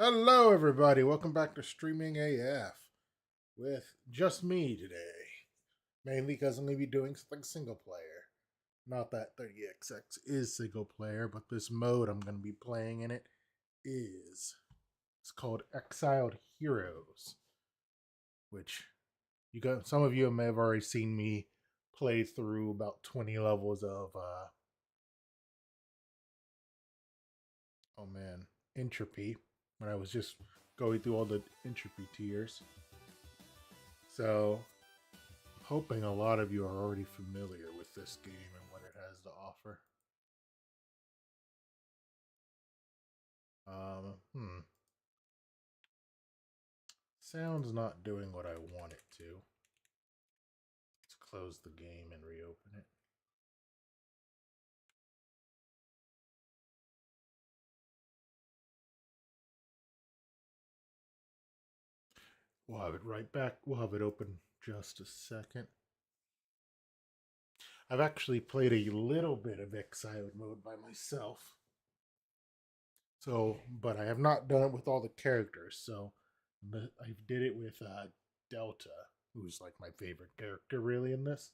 Hello, everybody. Welcome back to Streaming AF with just me today. Mainly because I'm going to be doing something single player. Not that 30XX is single player, but this mode I'm going to be playing in it is. It's called Exiled Heroes, which some of you may have already seen me play through about 20 levels of entropy when I was just going through all the entropy tiers. So, hoping a lot of you are already familiar with this game and what it has to offer. Sound's not doing what I want it to. Let's close the game and reopen it. We'll have it right back. We'll have it open just a second. I've actually played a little bit of Exiled mode by myself. So, but I have not done it with all the characters. So, I did it with Delta, who's like my favorite character really in this.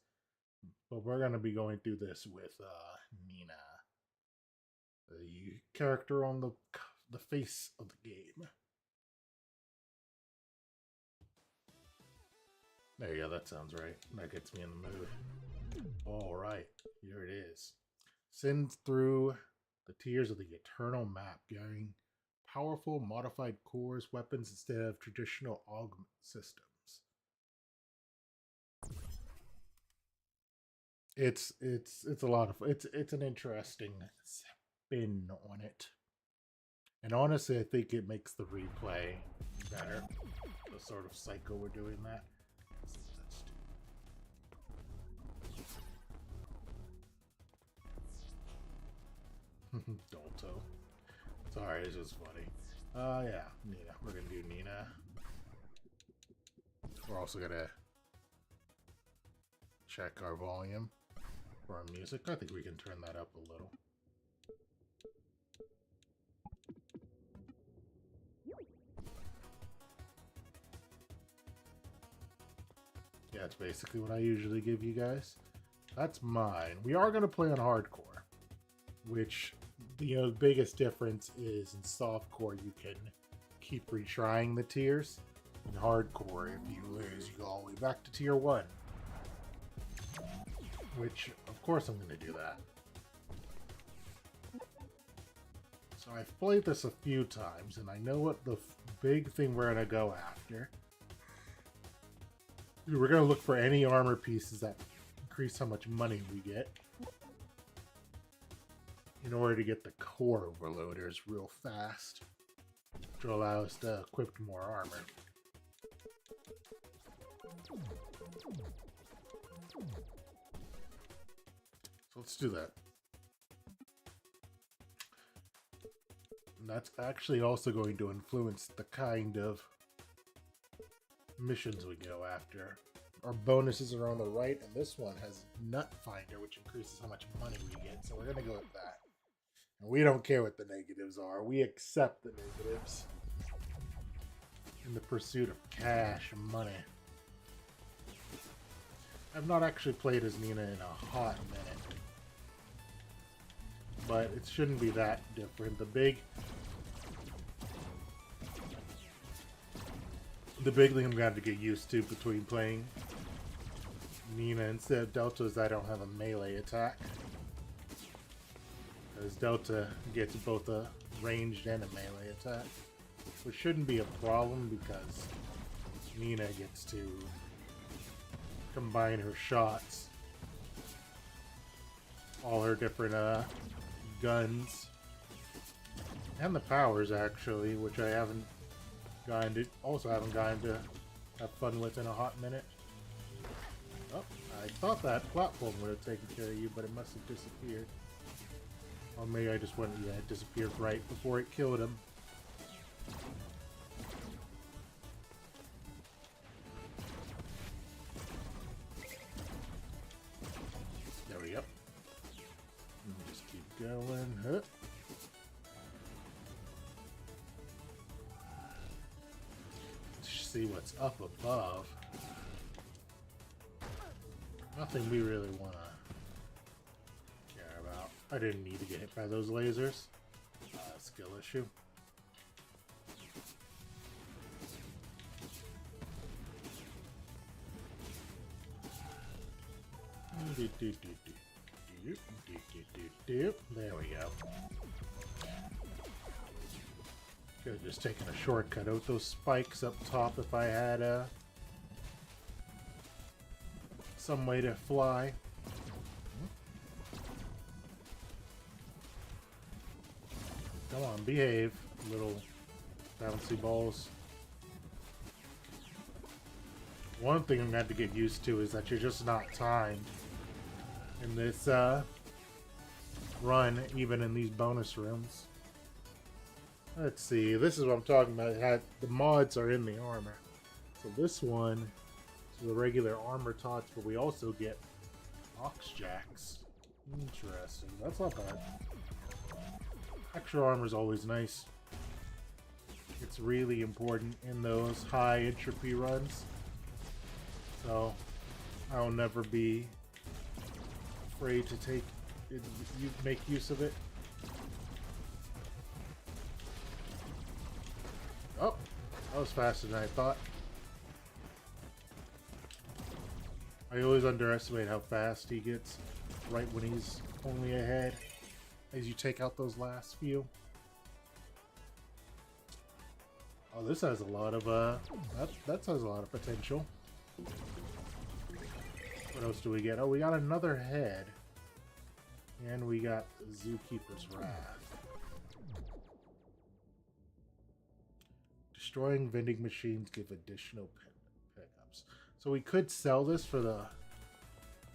But we're going to be going through this with Nina, the character on the face of the game. There you go, that sounds right. That gets me in the mood. All right, here it is. Send through the tiers of the eternal map, carrying powerful modified cores, weapons instead of traditional augment systems. It's a lot of it's an interesting spin on it, and honestly, I think it makes the replay better. The sort of cycle we're doing that. Dolto. Sorry, it's just funny. Yeah, Nina. We're gonna do Nina. We're also gonna check our volume for our music. I think we can turn that up a little. Yeah, it's basically what I usually give you guys. That's mine. We are going to play on hardcore, which the biggest difference is in softcore you can keep retrying the tiers. In hardcore, if you lose, you go all the way back to tier 1. Which, of course, I'm going to do that. So I've played this a few times, and I know what the big thing we're going to go after. We're going to look for any armor pieces that increase how much money we get in order to get the core overloaders real fast, which will allow us to equip more armor. So let's do that. And that's actually also going to influence the kind of missions we go after. Our bonuses are on the right, and this one has Nut Finder, which increases how much money we get. So we're going to go with that. And we don't care what the negatives are. We accept the negatives in the pursuit of cash and money. I've not actually played as Nina in a hot minute, but it shouldn't be that different. The big thing I'm going to get used to between playing Nina instead of Delta is I don't have a melee attack. Because Delta gets both a ranged and a melee attack. Which shouldn't be a problem because Nina gets to combine her shots. All her different guns. And the powers actually, which I haven't gotten to have fun with in a hot minute. Oh, I thought that platform would have taken care of you, but it must have disappeared. Or maybe I just went, yeah, it disappeared right before it killed him. There we go. Just keep going. Huh. see what's up above. Nothing we really want to care about. I didn't need to get hit by those lasers. Skill issue. There we go. Could have just taken a shortcut out those spikes up top if I had some way to fly. Come on, behave, little bouncy balls. One thing I'm going to have to get used to is that you're just not timed in this run, even in these bonus rooms. Let's see, this is what I'm talking about. The mods are in the armor. So this one is the regular armor tots, but we also get ox jacks. Interesting, that's not bad. Extra armor is always nice. It's really important in those high entropy runs. So I'll never be afraid to make use of it. Oh, that was faster than I thought. I always underestimate how fast he gets right when he's only ahead as you take out those last few. Oh, this has a lot of that has a lot of potential. What else do we get? Oh, we got another head. And we got Zookeeper's Wrath. Destroying vending machines give additional pickups. So we could sell this for the...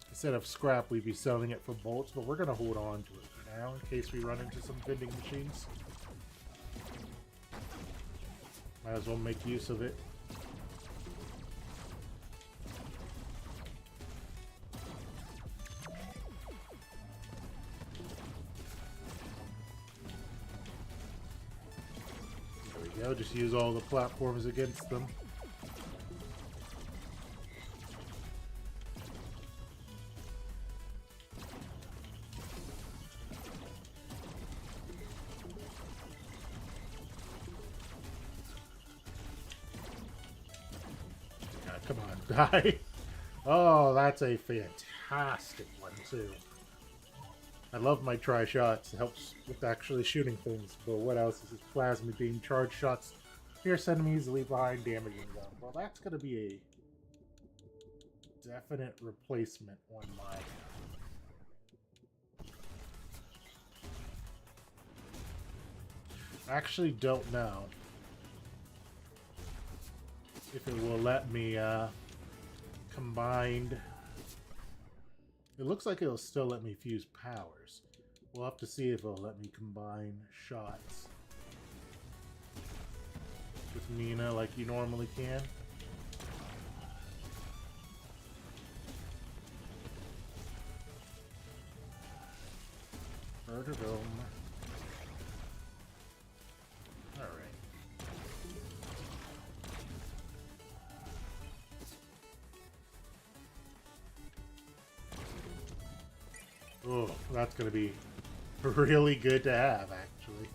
Instead of scrap, we'd be selling it for bolts, but we're going to hold on to it for now in case we run into some vending machines. Might as well make use of it. Just use all the platforms against them. Come on, die. Oh, that's a fantastic one, too. I love my tri-shots. It helps with actually shooting things. But what else is this? Plasma beam, charge shots, pierce enemies, leave behind, damaging them. Well, that's going to be a definite replacement on my... I actually don't know if it will let me combined... It looks like it'll still let me fuse powers. We'll have to see if it'll let me combine shots with Mina like you normally can. Alright. Oh, that's going to be really good to have, actually.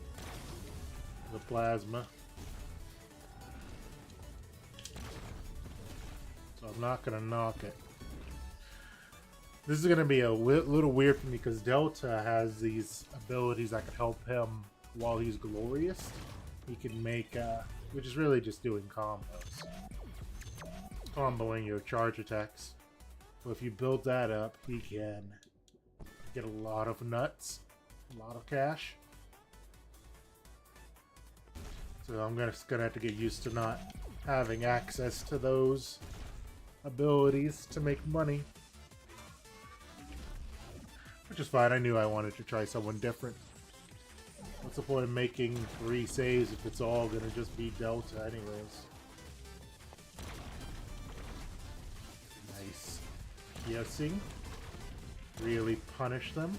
The plasma. So I'm not going to knock it. This is going to be a little weird for me because Delta has these abilities that can help him while he's glorious. He can make, which is really just doing combos. Comboing your charge attacks. So if you build that up, he can get a lot of nuts, a lot of cash. So I'm just gonna have to get used to not having access to those abilities to make money. Which is fine, I knew I wanted to try someone different. What's the point of making 3 saves if it's all gonna just be Delta anyways? Nice. Guessing. Really punish them.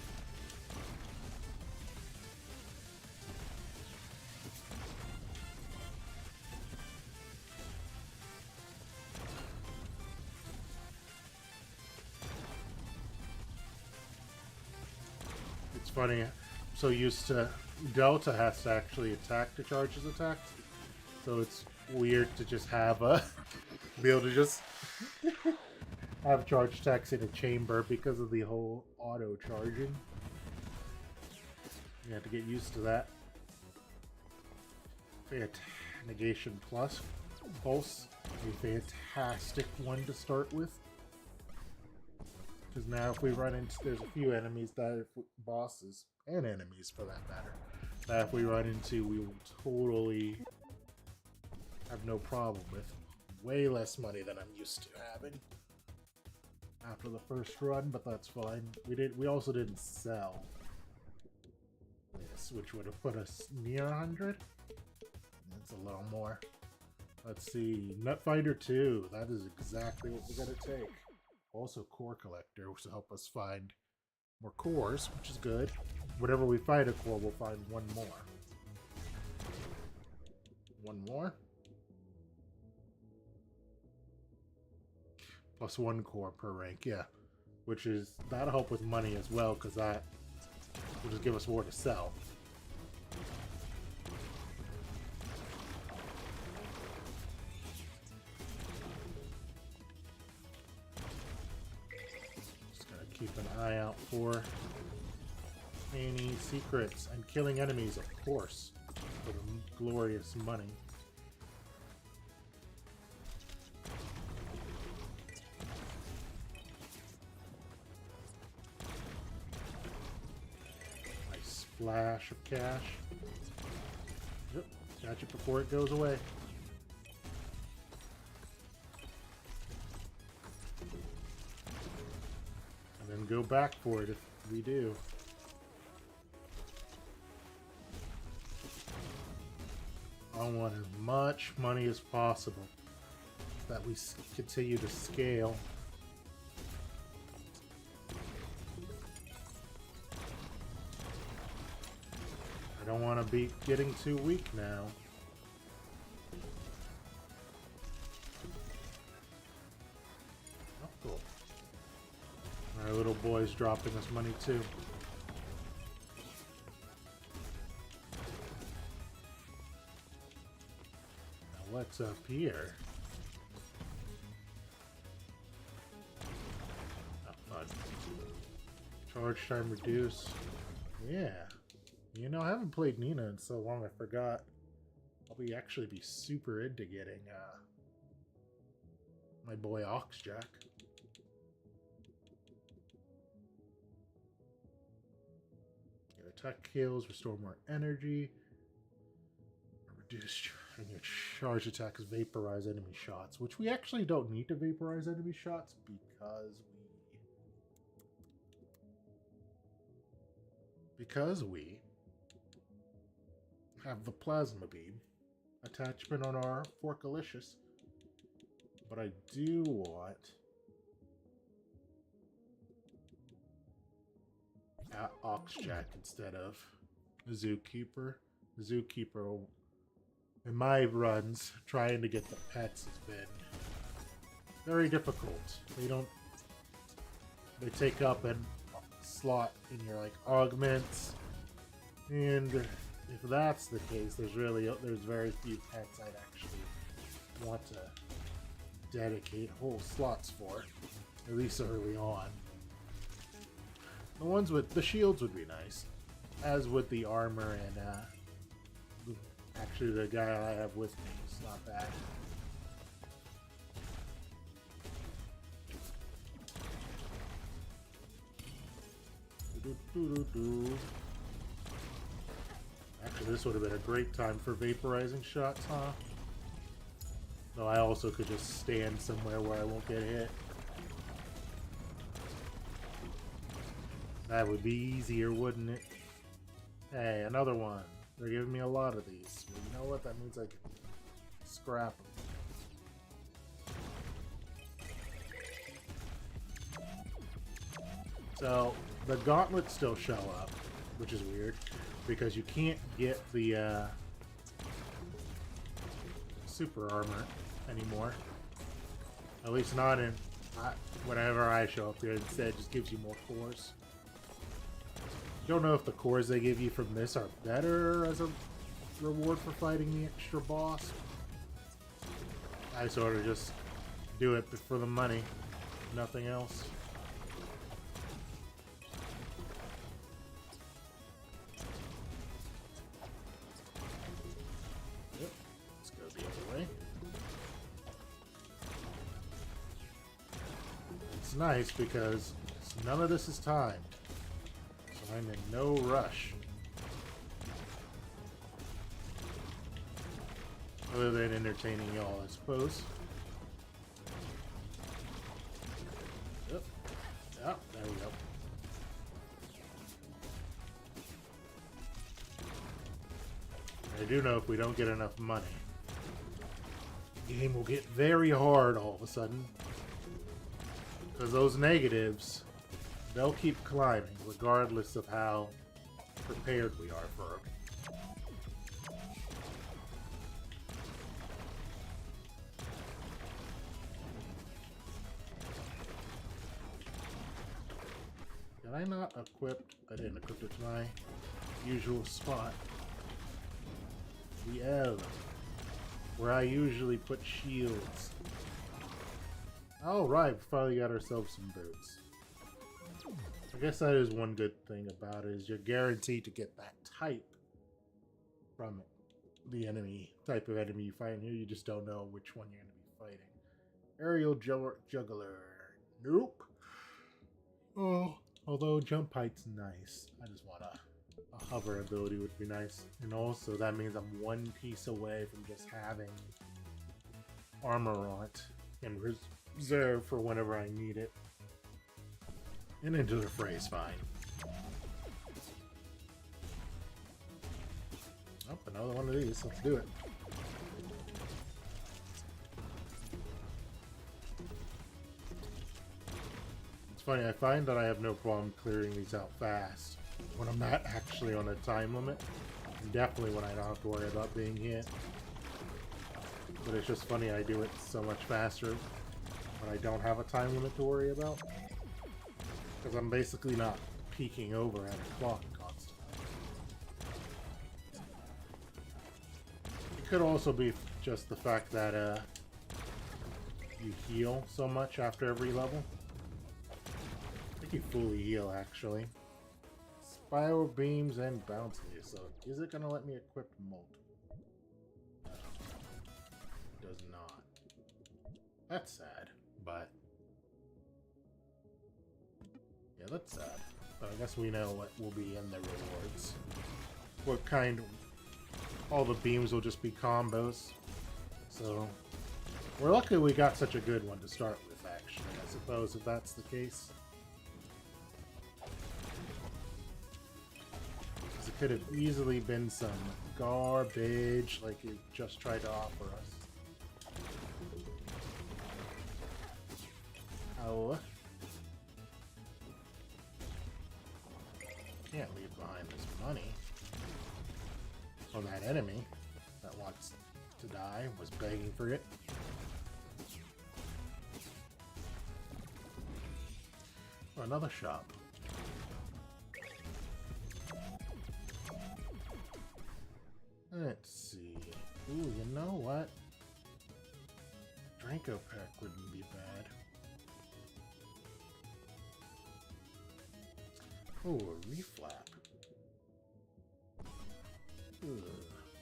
It's funny. I'm so used to Delta has to actually attack to charge his attacks, so it's weird to just have a be able to just have charge attacks in a chamber because of the whole auto charging. You have to get used to that. Negation plus pulse, a fantastic one to start with. Because now if we run into, there's a few enemies that, bosses and enemies for that matter, that if we run into, we will totally have no problem with. Way less money than I'm used to having after the first run, but that's fine. We also didn't sell this, which would have put us near 100. That's a little more. Let's see, Nutfinder 2. That is exactly what we're gonna take. Also, core collector, which will help us find more cores, which is good. Whenever we find a core, we'll find one more. One more. Plus 1 core per rank, yeah. Which is, that'll help with money as well, because that will just give us more to sell. Just gotta keep an eye out for any secrets and killing enemies, of course, for the glorious money. Flash of cash. Yep, catch it before it goes away. And then go back for it if we do. I want as much money as possible that we continue to scale. I don't want to be getting too weak now. Oh, cool. Our little boy's dropping us money too. Now what's up here? Oh, fun. Charge time reduce. Yeah. You know, I haven't played Nina in so long, I forgot. I'll actually be super into getting my boy Oxjack. Attack kills, restore more energy. Reduce your charge attacks, vaporize enemy shots, which we actually don't need to vaporize enemy shots because we have the plasma beam attachment on our Forkalicious, but I do want Oxjack instead of Zookeeper. Zookeeper, in my runs, trying to get the pets has been very difficult. They take up a slot in your like augments, and if that's the case, there's very few pets I'd actually want to dedicate whole slots for, at least early on. The ones with the shields would be nice, as would the armor, and actually the guy I have with me is not bad. Actually, this would have been a great time for vaporizing shots, huh? Though I also could just stand somewhere where I won't get hit. That would be easier, wouldn't it? Hey, another one. They're giving me a lot of these. Well, you know what? That means I can scrap them. So, the gauntlets still show up, which is weird, because you can't get the super armor anymore. At least not in whenever I show up here. Instead, it just gives you more cores. Don't know if the cores they give you from this are better as a reward for fighting the extra boss. I sort of just do it for the money, nothing else. Yep, let's go the other way. It's nice because none of this is timed, so I'm in no rush. Other than entertaining y'all, I suppose. Yep. Oh, there we go. I do know if we don't get enough money, the game will get very hard all of a sudden. Because those negatives, they'll keep climbing regardless of how prepared we are for them. Did I not equip? I didn't equip it to my usual spot. The L, where I usually put shields. Oh right, we finally got ourselves some boots. I guess that is one good thing about it, is you're guaranteed to get that type from the enemy, type of enemy you fight. Here you just don't know which one you're going to be fighting. Aerial Juggler. Nope. Oh. Although jump height's nice, I just want a hover ability would be nice. And also that means I'm one piece away from just having armor on it and reserve for whenever I need it. And Into the Fray is fine. Oh, another one of these, let's do it. Funny, I find that I have no problem clearing these out fast when I'm not actually on a time limit. And definitely when I don't have to worry about being hit. But it's just funny I do it so much faster when I don't have a time limit to worry about. Because I'm basically not peeking over at a clock constantly. It could also be just the fact that you heal so much after every level. You fully heal, actually. Spiral beams and bouncy. So, is it gonna let me equip multiple? No. Does not. That's sad, but yeah, that's sad. But I guess we know what will be in the rewards. What kind? All the beams will just be combos. So we're lucky we got such a good one to start with. Actually, I suppose if that's the case. Could have easily been some garbage like you just tried to offer us. Oh. Can't leave behind this money. Well, that enemy that wants to die was begging for it. Oh, another shop. Let's see. Ooh, you know what? Draco pack wouldn't be bad. Ooh, a reflap. Ooh,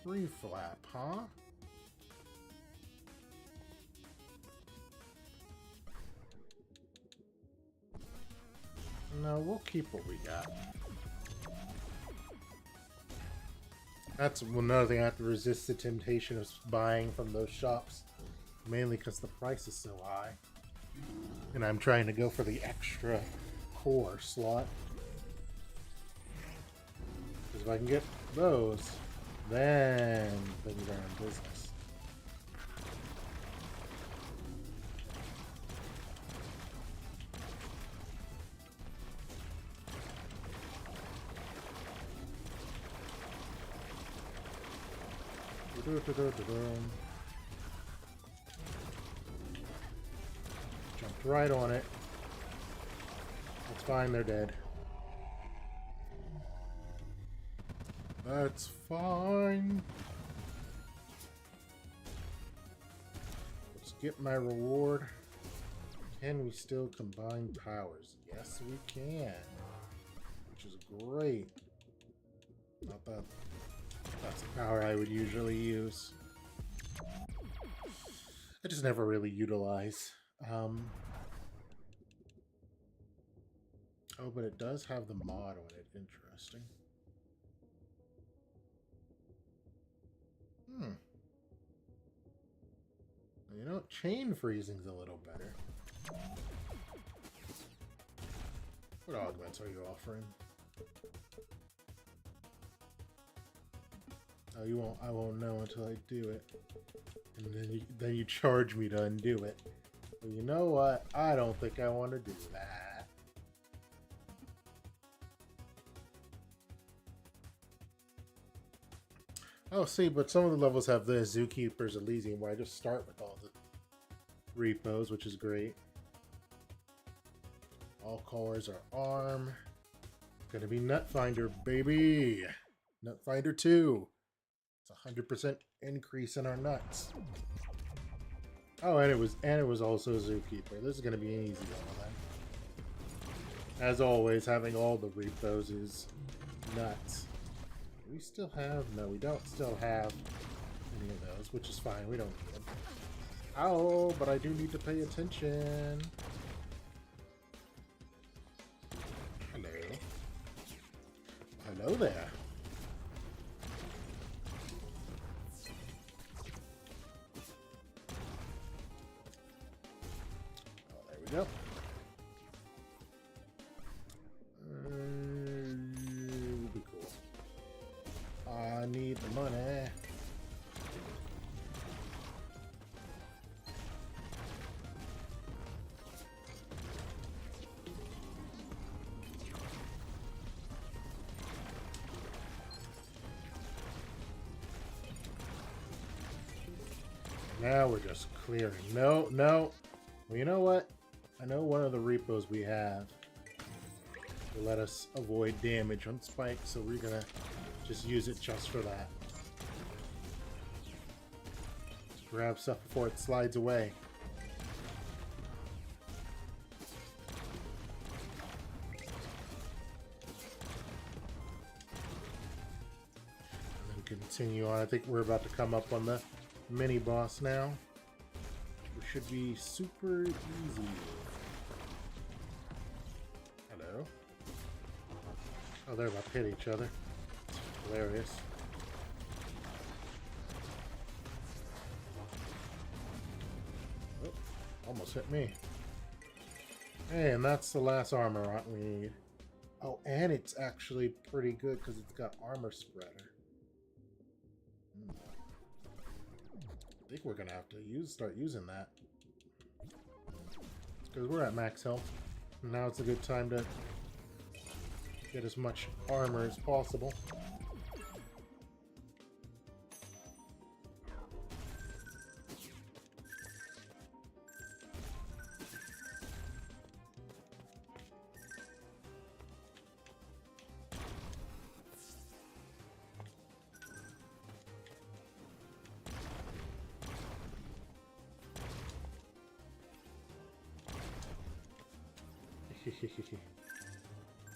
reflap, huh? No, we'll keep what we got. That's another thing, I have to resist the temptation of buying from those shops. Mainly because the price is so high. And I'm trying to go for the extra core slot. Because if I can get those, then things are in business. Jumped right on it. That's fine, they're dead. That's fine. Let's get my reward. Can we still combine powers? Yes, we can. Which is great. Not that that's a power I would usually use. I just never really utilize. Oh, but it does have the mod on it. Interesting. You know, chain freezing's a little better. What augments are you offering? Oh, you won't. I won't know until I do it, and then you charge me to undo it. Well, you know what? I don't think I want to do that. Oh, see, but some of the levels have the Zookeeper's Elysium, where I just start with all the repos, which is great. All cores are ARM. Gonna be Nutfinder, baby. Nutfinder 2. It's 100% increase in our nuts. Oh, and it was also Zookeeper. This is gonna be an easy one then. As always, having all the repos is nuts. Do we still have? No, we don't still have any of those, which is fine. We don't need them. Ow, but I do need to pay attention. Hello. Hello there. Oh, there we go. Would be cool. I need the money. Now we're just clearing. No. Well, you know what? I know one of the repos we have will let us avoid damage on spikes, so we're gonna just use it just for that. Just grab stuff before it slides away. And then continue on. I think we're about to come up on the mini boss now. It should be super easy. Hello. Oh, they're about to hit each other. It's hilarious. Oh, almost hit me. Hey, and that's the last armor we need. Oh, and it's actually pretty good because it's got armor spreader. I think we're gonna have to start using that because we're at max health. Now it's a good time to get as much armor as possible.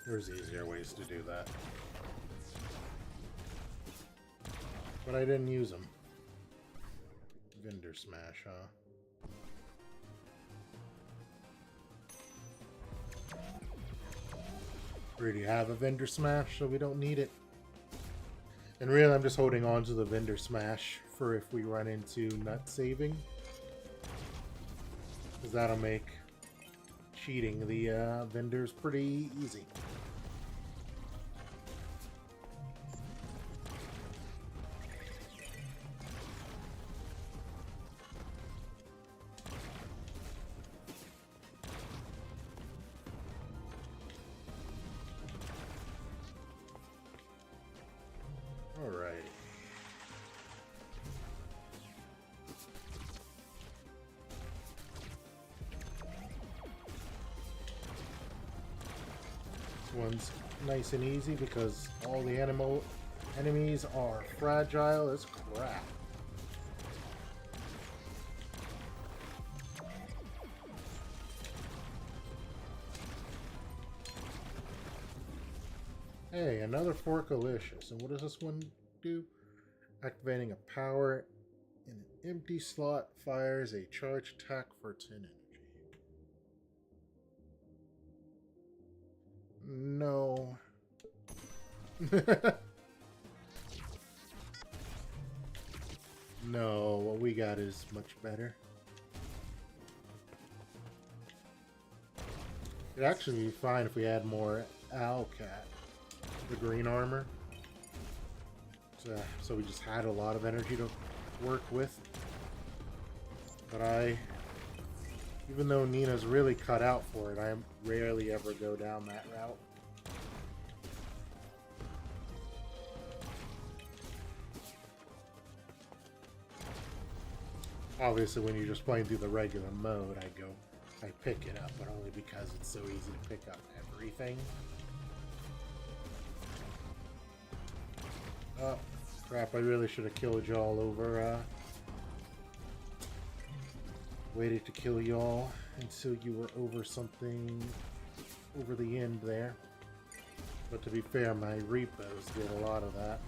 There's easier ways to do that. But I didn't use them. Vendor smash, huh? We already have a vendor smash, so we don't need it. And really, I'm just holding on to the vendor smash for if we run into nut saving. Because that'll make cheating the vendors pretty easy. Alright. This one's nice and easy because all the Enemies are fragile as crap. Hey, another Forkalicious. And what does this one do? Activating a power in an empty slot fires a charge attack for 10 energy. No. No, what we got is much better. It'd actually be fine if we had more Owlcat, the green armor. So we just had a lot of energy to work with. But even though Nina's really cut out for it, I rarely ever go down that route. Obviously, when you're just playing through the regular mode, I pick it up, but only because it's so easy to pick up everything. Oh, crap, I really should have killed y'all over, waited to kill y'all until you were over something, over the end there. But to be fair, my repos did a lot of that.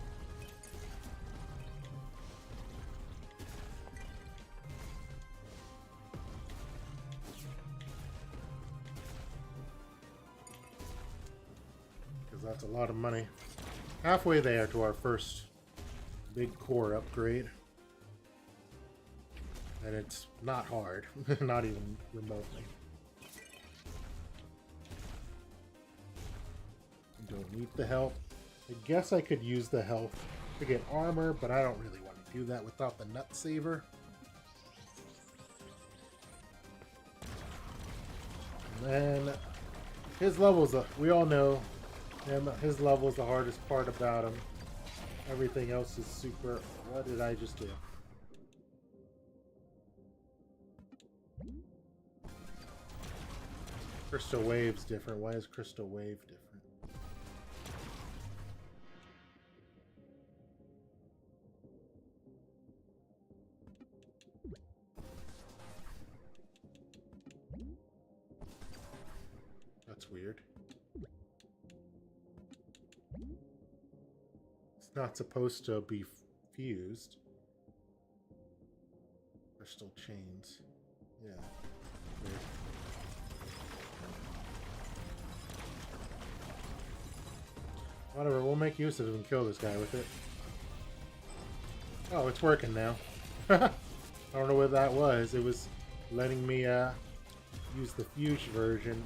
Because that's a lot of money. Halfway there to our first big core upgrade. And it's not hard, not even remotely. Don't need the health. I guess I could use the health to get armor, but I don't really want to do that without the nut saver. And then his level's we all know him. His level's the hardest part about him. Everything else is super. What did I just do? Crystal Wave's different. Why is Crystal Wave different? That's weird. It's not supposed to be fused. Crystal chains. Yeah. Weird. Whatever, we'll make use of it and kill this guy with it. Oh, it's working now. I don't know what that was. It was letting me use the fused version,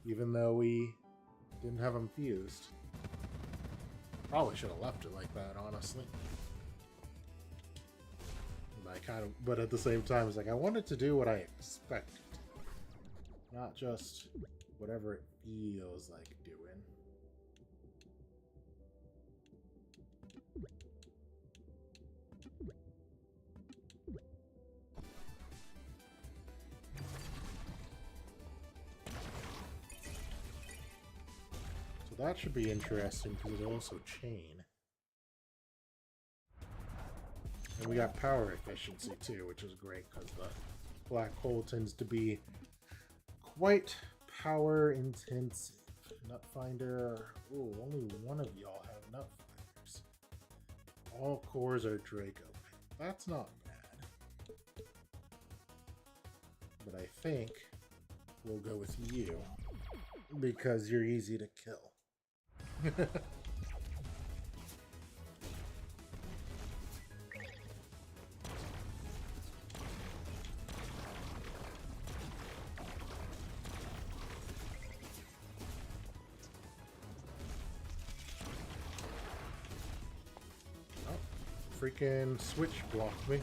even though we didn't have them fused. Probably should have left it like that, honestly. But at the same time, it's like I wanted to do what I expected, not just whatever it feels like doing. So that should be interesting because it'll also chain. And we got power efficiency too, which is great because the black hole tends to be quite power intensive. Nutfinder. Ooh, only one of y'all have Nutfinders. All cores are Draco. That's not bad. But I think we'll go with you because you're easy to kill. Freaking switch blocked me.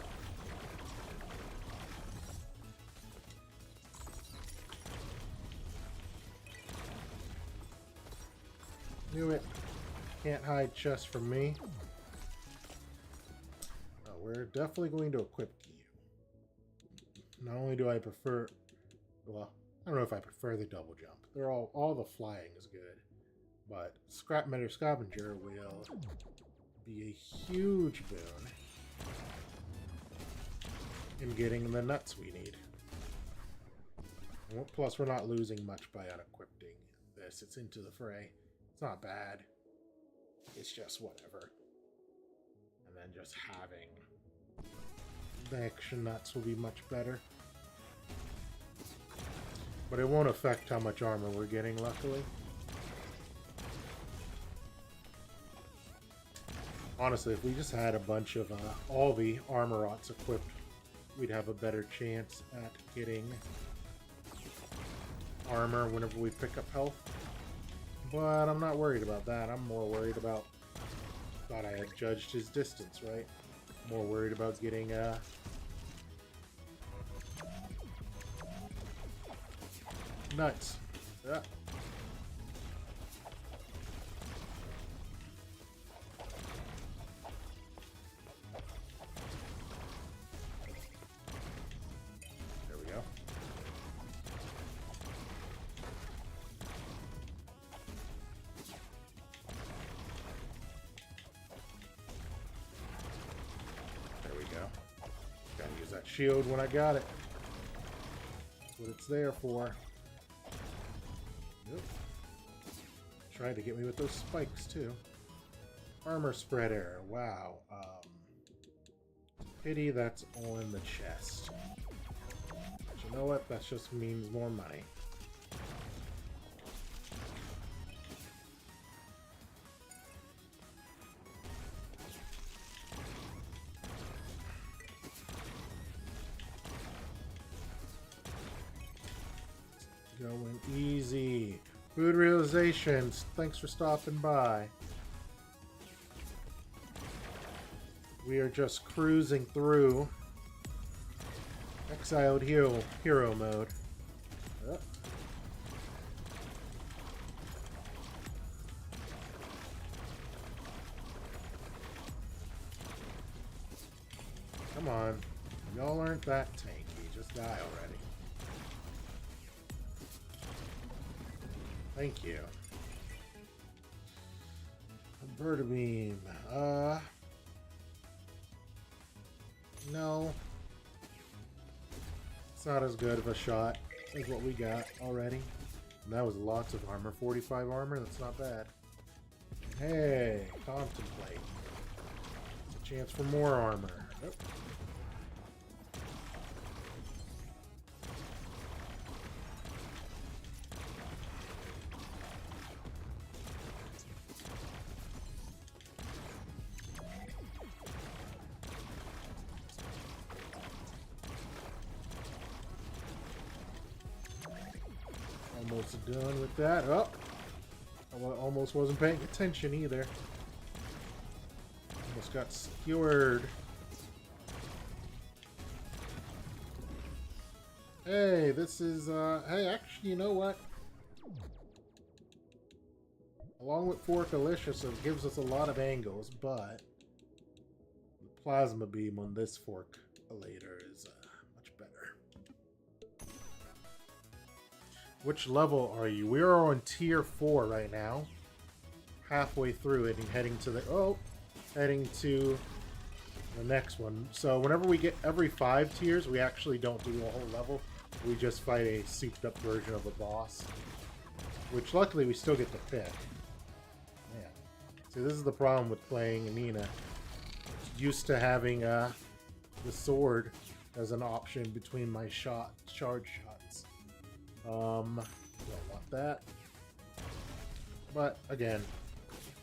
Knew it. Can't hide chest from me. Oh, we're definitely going to equip you. Not only do I prefer, well, I don't know if I prefer the double jump. They're all the flying is good, but Scrap Metal Scavenger will be a huge boon in getting the nuts we need. Plus, we're not losing much by unequipping this. It's into the fray. It's not bad. It's just whatever. And then just having the extra nuts will be much better. But it won't affect how much armor we're getting, luckily. Honestly, if we just had a bunch of all the armor rots equipped, we'd have a better chance at getting armor whenever we pick up health. But I'm not worried about that. I'm more worried about... Thought I had judged his distance, right? More worried about getting nuts. Yeah. There we go. There we go. Gotta use that shield when I got it. That's what it's there for. Yep. Tried to get me with those spikes too. Armor spreader. Wow. Pity that's on the chest. But you know what? That just means more money. Going easy. Food realizations. Thanks for stopping by. We are just cruising through Exiled hero mode. Come on. Y'all aren't that tanky. Just die already. Thank you. A bird beam. No. It's not as good of a shot as what we got already. And that was lots of armor. 45 armor, that's not bad. Hey, contemplate. It's a chance for more armor. Yep. Almost done with that. Oh, I almost wasn't paying attention either. Almost got skewered. Hey, this is, hey, actually, you know what? Along with Forkalicious, it gives us a lot of angles, but the plasma beam on this Forkalator is much better. Which level are you? We are on tier 4 right now. Halfway through it and heading to the... Oh! Heading to the next one. So whenever we get every 5 tiers, we actually don't do a whole level. We just fight a souped up version of a boss. Which luckily we still get to pick. Man. See, this is the problem with playing Nina. Used to having the sword as an option between my charge shots. Don't want that. But again,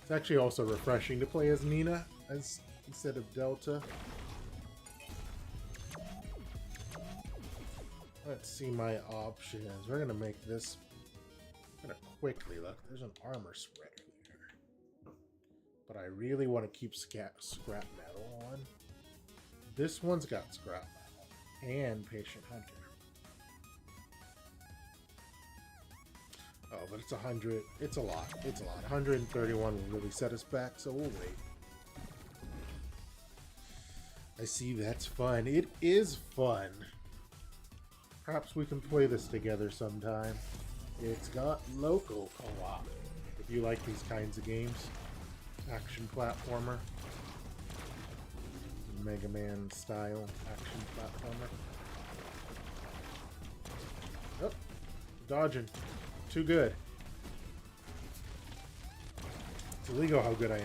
it's actually also refreshing to play as Nina instead of Delta. Let's see my options. We're gonna make this. I'm gonna quickly look. There's an armor spreader there, but I really want to keep scrap metal on. This one's got scrap metal and patient hunter. Oh, but it's 100. It's a lot. It's a lot. 131 will really set us back, so we'll wait. I see, that's fun. It is fun. Perhaps we can play this together sometime. It's got local co-op, if you like these kinds of games. action platformer. Mega Man style action platformer. Oh, dodging. Too good. It's illegal how good I am.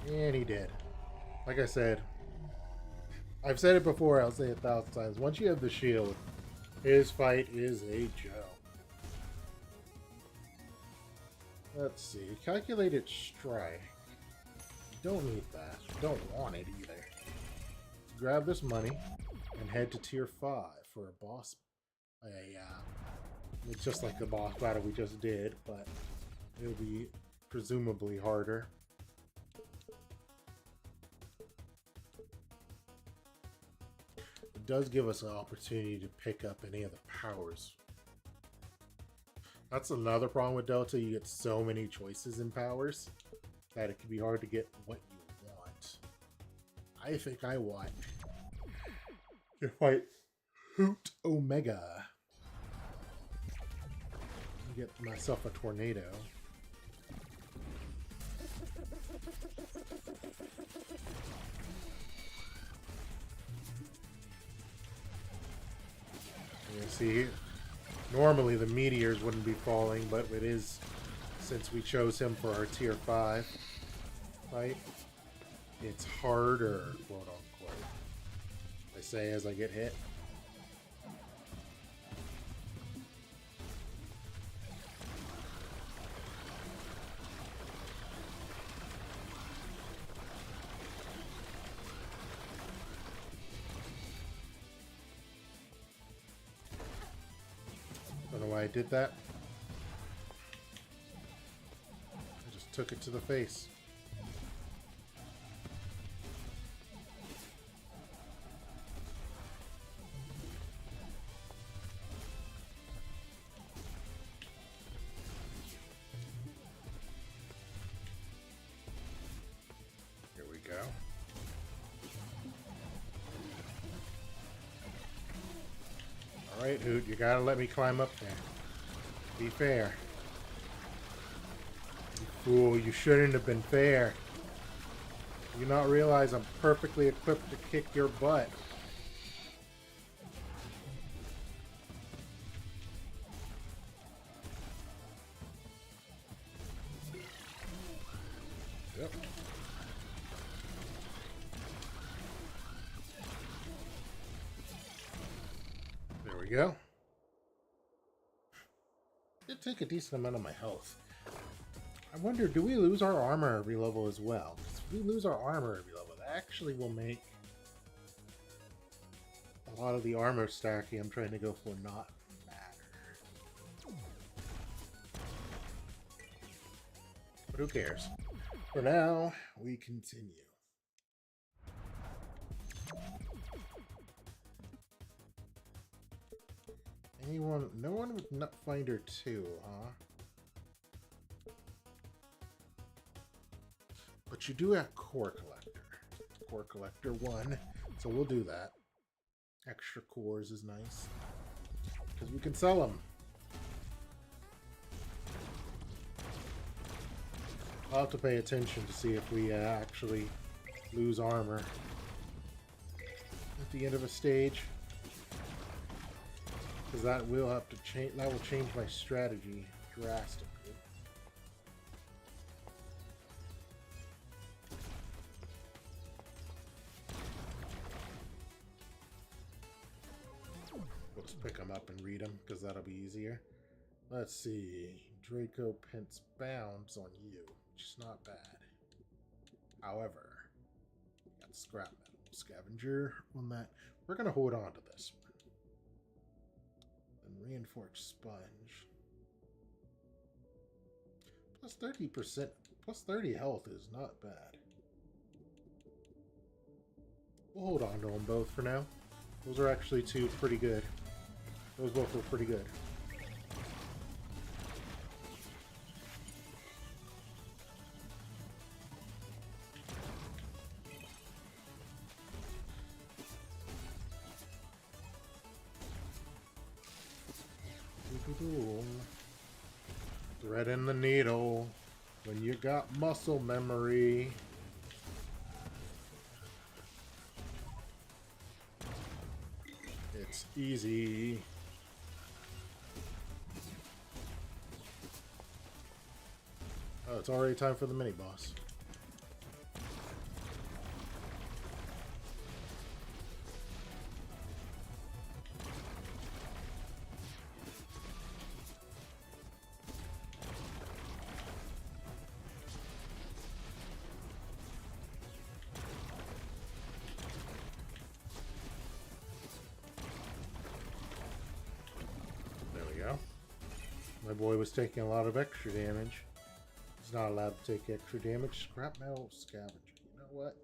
And he did. Like I said, I've said it before, I'll say it 1,000 times. Once you have the shield, his fight is a joke. Let's see. Calculated strike. You don't need that. You don't want it either. Grab this money and head to tier 5 for a boss. It's just like the boss battle we just did, but it'll be presumably harder. It does give us an opportunity to pick up any of the powers. That's another problem with Delta. You get so many choices in powers that it can be hard to get what you want. I think I want to fight Hoot Omega. Get myself a tornado. You see, normally the meteors wouldn't be falling, but it is, since we chose him for our tier 5 fight, it's harder, quote unquote. I say as I get hit. Don't know why I did that. I just took it to the face. Here we go. Alright, Hoot, you gotta let me climb up there. Be fair. You fool, you shouldn't have been fair. Do you not realize I'm perfectly equipped to kick your butt? Yep. There we go. Did take a decent amount of my health. I wonder, do we lose our armor every level as well? Because if we lose our armor every level, that actually will make a lot of the armor stacking I'm trying to go for not matter. But who cares? For now, we continue. Anyone? No one with Nutfinder 2, huh? But you do have Core Collector. Core Collector 1, so we'll do that. Extra cores is nice. Because we can sell them. I'll have to pay attention to see if we actually lose armor at the end of a stage. Because that will have to change. That will change my strategy drastically. We'll just pick them up and read them because that'll be easier. Let's see. Draco Pence bounds on you, which is not bad. However, got scrap metal scavenger on that. We're gonna hold on to this one. Reinforced sponge. Plus 30%, plus 30 health is not bad. We'll hold on to them both for now. Those are actually two pretty good. Those both were pretty good. boom. Thread in the needle when you got muscle memory. It's easy. Oh, it's already time for the mini boss. There we go. My boy was taking a lot of extra damage. He's not allowed to take extra damage. Scrap metal scavenger. You know what?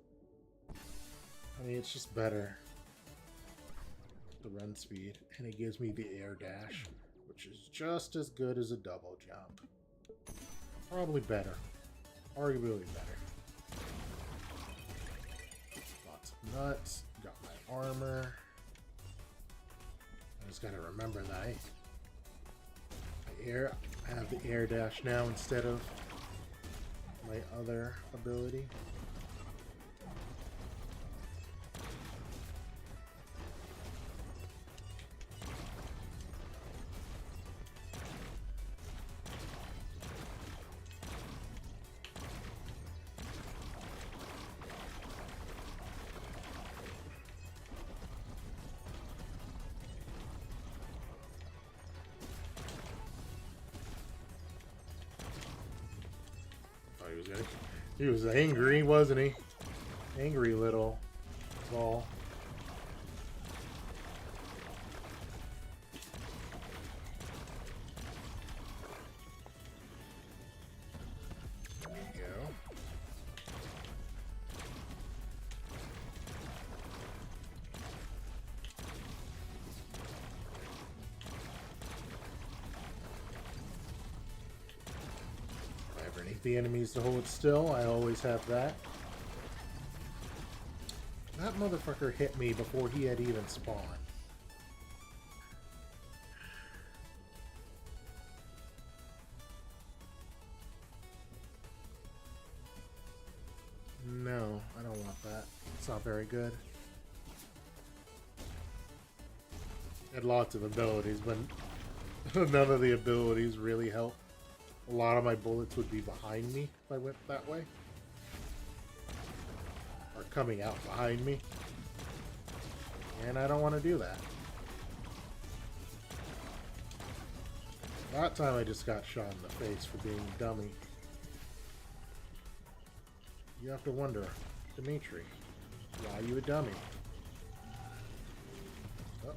I mean, it's just better. The run speed. And it gives me the air dash, which is just as good as a double jump. Probably better. Arguably better. Lots of nuts. Got my armor. I just gotta remember that I have the air dash now instead of my other ability. He was angry, wasn't he? Angry little ball. There we go. The enemies to hold still. I always have that. That motherfucker hit me before he had even spawned. No, I don't want that. It's not very good. Had lots of abilities, but none of the abilities really help. A lot of my bullets would be behind me if I went that way. Or coming out behind me. And I don't want to do that. That time I just got shot in the face for being a dummy. You have to wonder, Dimitri, why are you a dummy? Oh.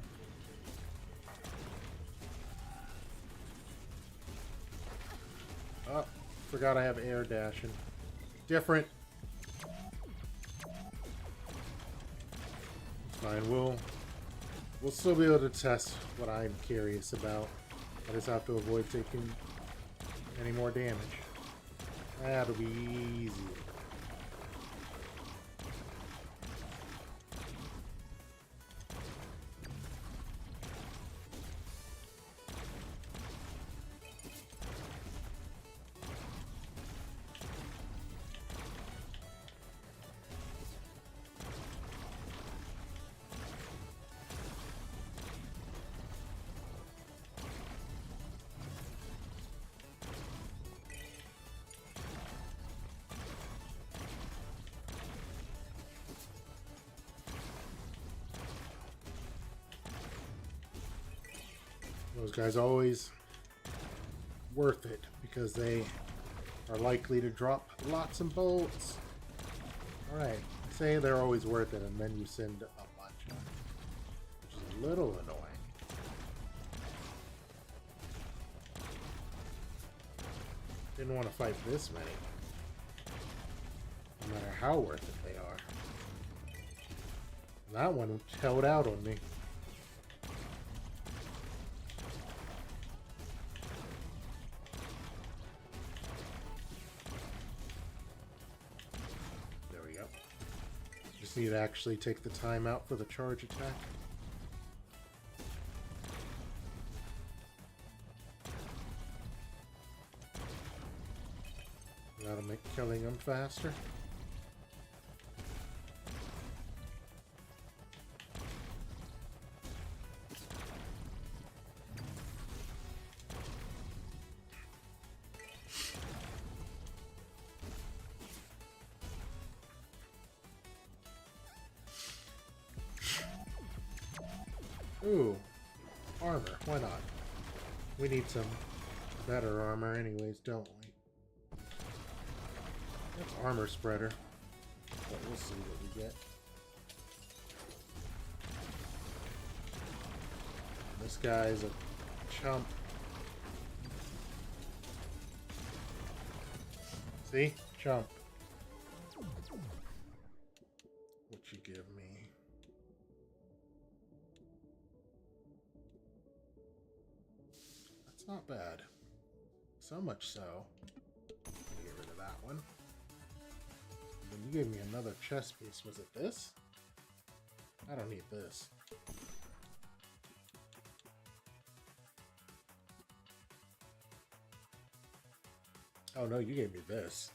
Oh, forgot I have air dashing. Different. Fine, we'll still be able to test what I'm curious about. I just have to avoid taking any more damage. That'll be easy. Those guys always worth it because they are likely to drop lots of bolts. Alright, say they're always worth it and then you send a bunch, which is a little annoying. Didn't want to fight this many, no matter how worth it they are. That one held out on me. Need to actually take the time out for the charge attack. That'll make killing them faster. Ooh, armor. Why not? We need some better armor anyways, don't we? That's armor spreader. But we'll see what we get. This guy's a chump. See? Chump. What you give me? That's not bad. So much so. Get rid of that one. Then you gave me another chess piece. Was it this? I don't need this. Oh no, you gave me this.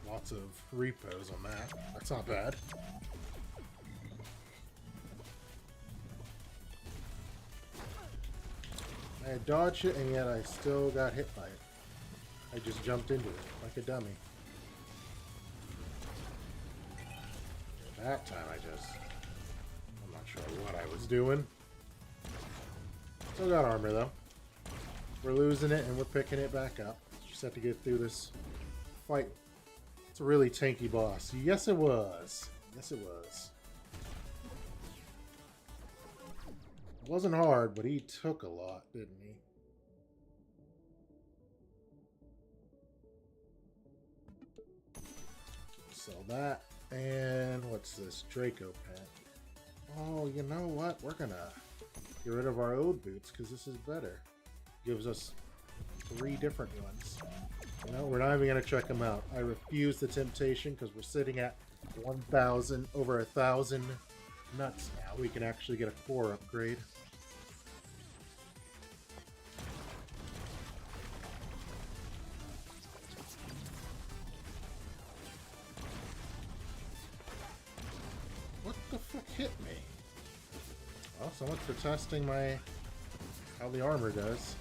Lots of repos on that. That's not bad. I had dodged it and yet I still got hit by it. I just jumped into it like a dummy. That time I'm not sure what I was doing. Still got armor though. We're losing it and we're picking it back up. Just have to get through this fight. It's a really tanky boss. Yes it was. Yes it was. It wasn't hard, but he took a lot, didn't he? Sell that. And what's this? Draco pet. Oh, you know what? We're gonna get rid of our old boots because this is better. Gives us 3 different ones. You know, we're not even gonna check them out. I refuse the temptation because we're sitting at 1,000, over 1,000 nuts now. We can actually get a core upgrade. What the fuck hit me? Well, so much for testing how the armor does.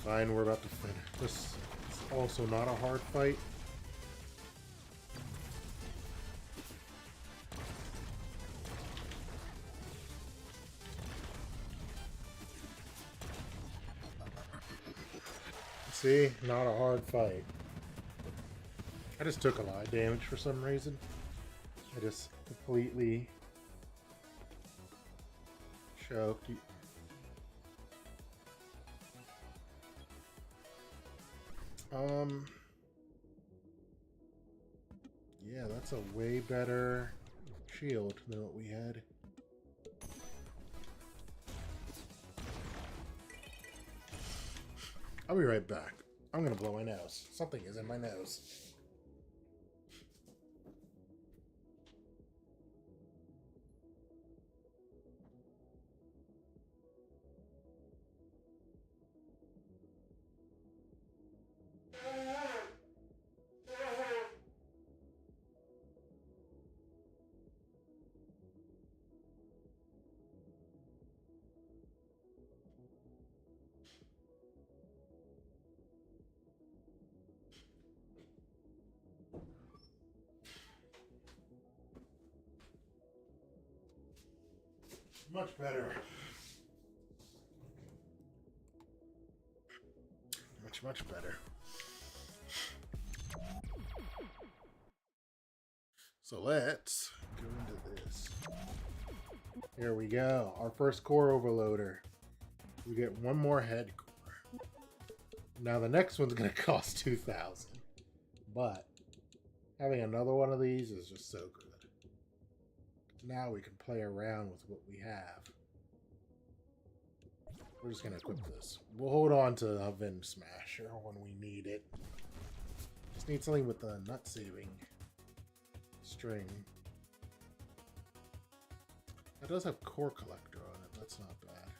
Fine, we're about to finish. This is also not a hard fight. See? Not a hard fight. I just took a lot of damage for some reason. I just completely choked. Yeah, that's a way better shield than what we had. I'll be right back. I'm gonna blow my nose. Something is in my nose. Much better. Much better. So let's go into this. Here we go. Our first core overloader. We get one more head core. Now the next one's going to cost 2,000. But having another one of these is just so good. Now we can play around with what we have. We're just going to equip this. We'll hold on to a Vin Smasher when we need it. Just need something with the nut saving string. It does have core collector on it. That's not bad.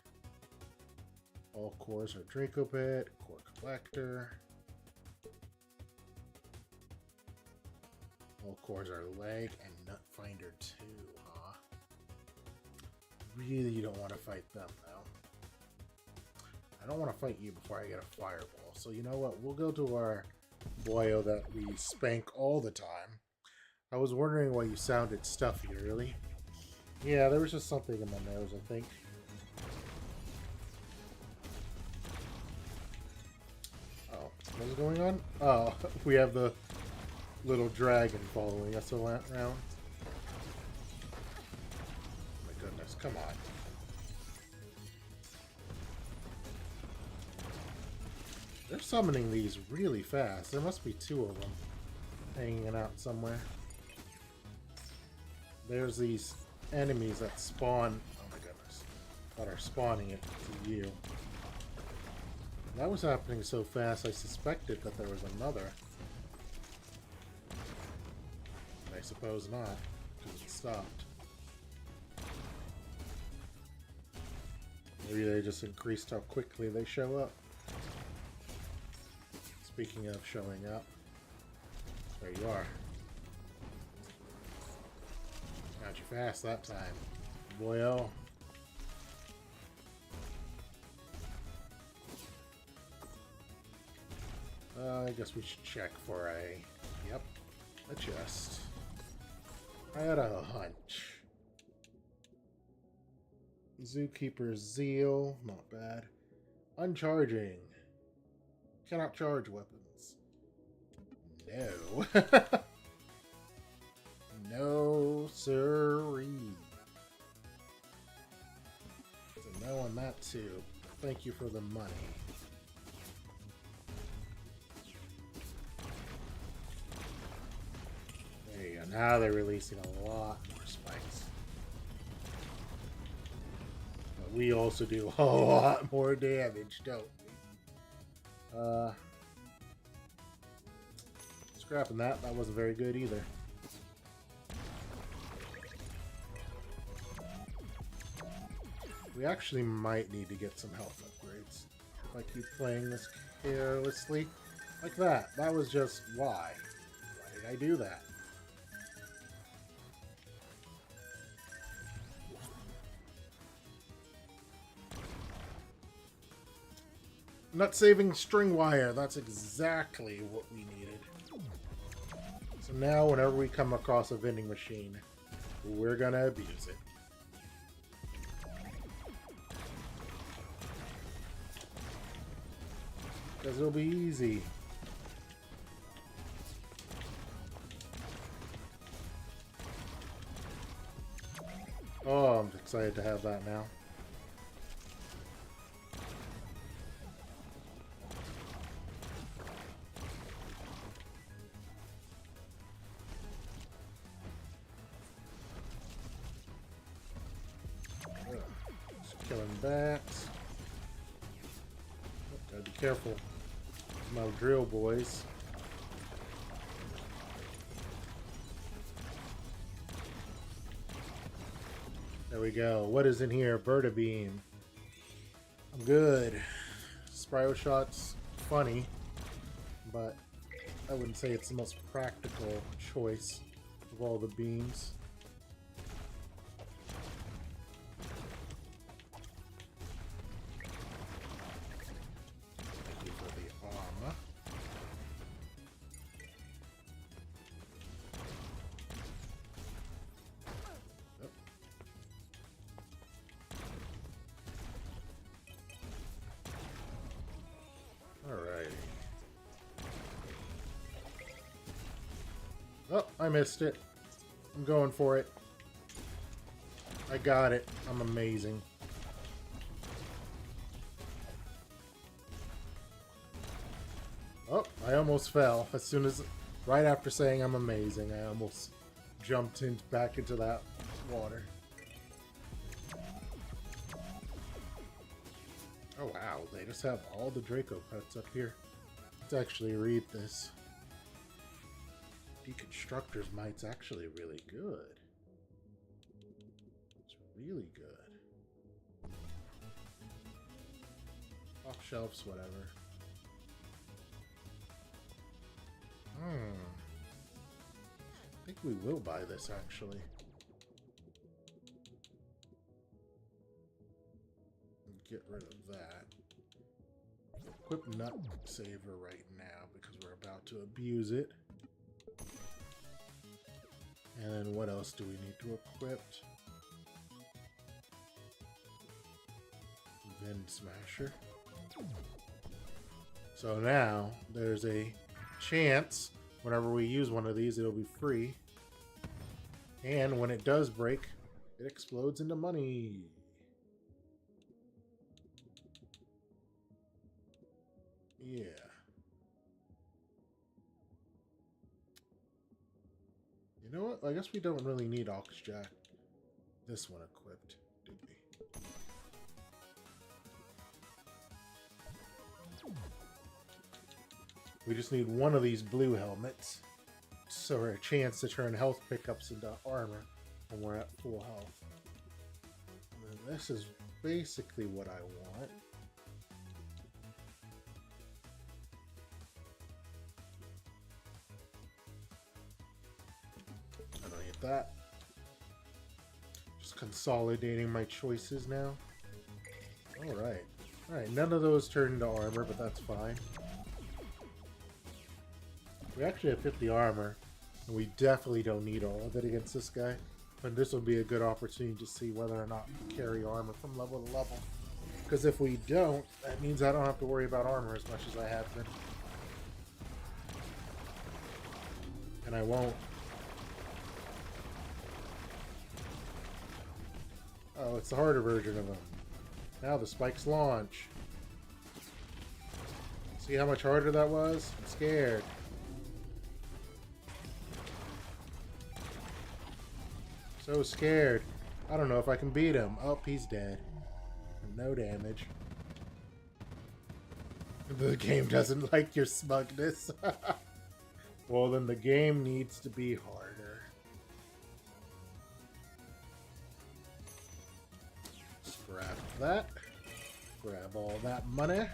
All cores are Draco Pit, core collector. All cores are leg and nut finder too, huh? Really don't want to fight them though. I don't want to fight you before I get a fireball. So you know what? We'll go to our boyo that we spank all the time. I was wondering why you sounded stuffy, really. Yeah, there was just something in my nose, I think. Oh, what is going on? Oh, we have the little dragon following us around. Oh my goodness, come on. They're summoning these really fast. There must be 2 of them hanging out somewhere. There's these enemies that spawn. Oh my goodness. That are spawning it to you. That was happening so fast, I suspected that there was another. But I suppose not, because it stopped. Maybe they just increased how quickly they show up. Speaking of showing up, there you are. Got you fast that time, boyo. I guess we should check for a chest. I had a hunch. Zookeeper's Zeal, not bad. Uncharging. Cannot charge weapons. No. No, sirree. So no on that too. Thank you for the money. There you go. Now they're releasing a lot more spikes. But we also do a lot more damage, don't we? Scrapping that. That wasn't very good either. We actually might need to get some health upgrades. If I keep playing this carelessly. Like that. That was just why. Why did I do that? Nut saving string wire. That's exactly what we needed. So now whenever we come across a vending machine, we're gonna abuse it. Because it'll be easy. Oh, I'm excited to have that now. Just killing bats. Oh, gotta be careful. My drill boys. There we go. What is in here? Berta beam. I'm good. Sprio shot's funny, but I wouldn't say it's the most practical choice of all the beams. Thank you for the armor. Oh, I missed it. I'm going for it. I got it. I'm amazing. Oh, I almost fell. As soon as, right after saying I'm amazing, I almost jumped back into that water. Oh wow, they just have all the Draco pets up here. Let's actually read this. Deconstructor's Might's actually really good. It's really good. Off shelves, whatever. I think we will buy this actually. Get rid of that. Equip Nut Saver right now because we're about to abuse it. And then what else do we need to equip? Wind Smasher. So now there's a chance whenever we use one of these it'll be free. And when it does break, it explodes into money. Yeah. You know what? I guess we don't really need Oxjack. This one equipped, do we? We just need one of these blue helmets. So our chance to turn health pickups into armor when we're at full health. And then this is basically what I want. I don't need that. Just consolidating my choices now. Alright. Alright, none of those turned into armor, but that's fine. We actually have 50 armor, and we definitely don't need all of it against this guy. But this will be a good opportunity to see whether or not we carry armor from level to level. Because if we don't, that means I don't have to worry about armor as much as I have been. And I won't. Oh, it's the harder version of them. Now the spikes launch. See how much harder that was? I'm scared. So scared. I don't know if I can beat him. Oh, he's dead. No damage. The game doesn't like your smugness. Well, then the game needs to be harder. Scrap that. Grab all that money.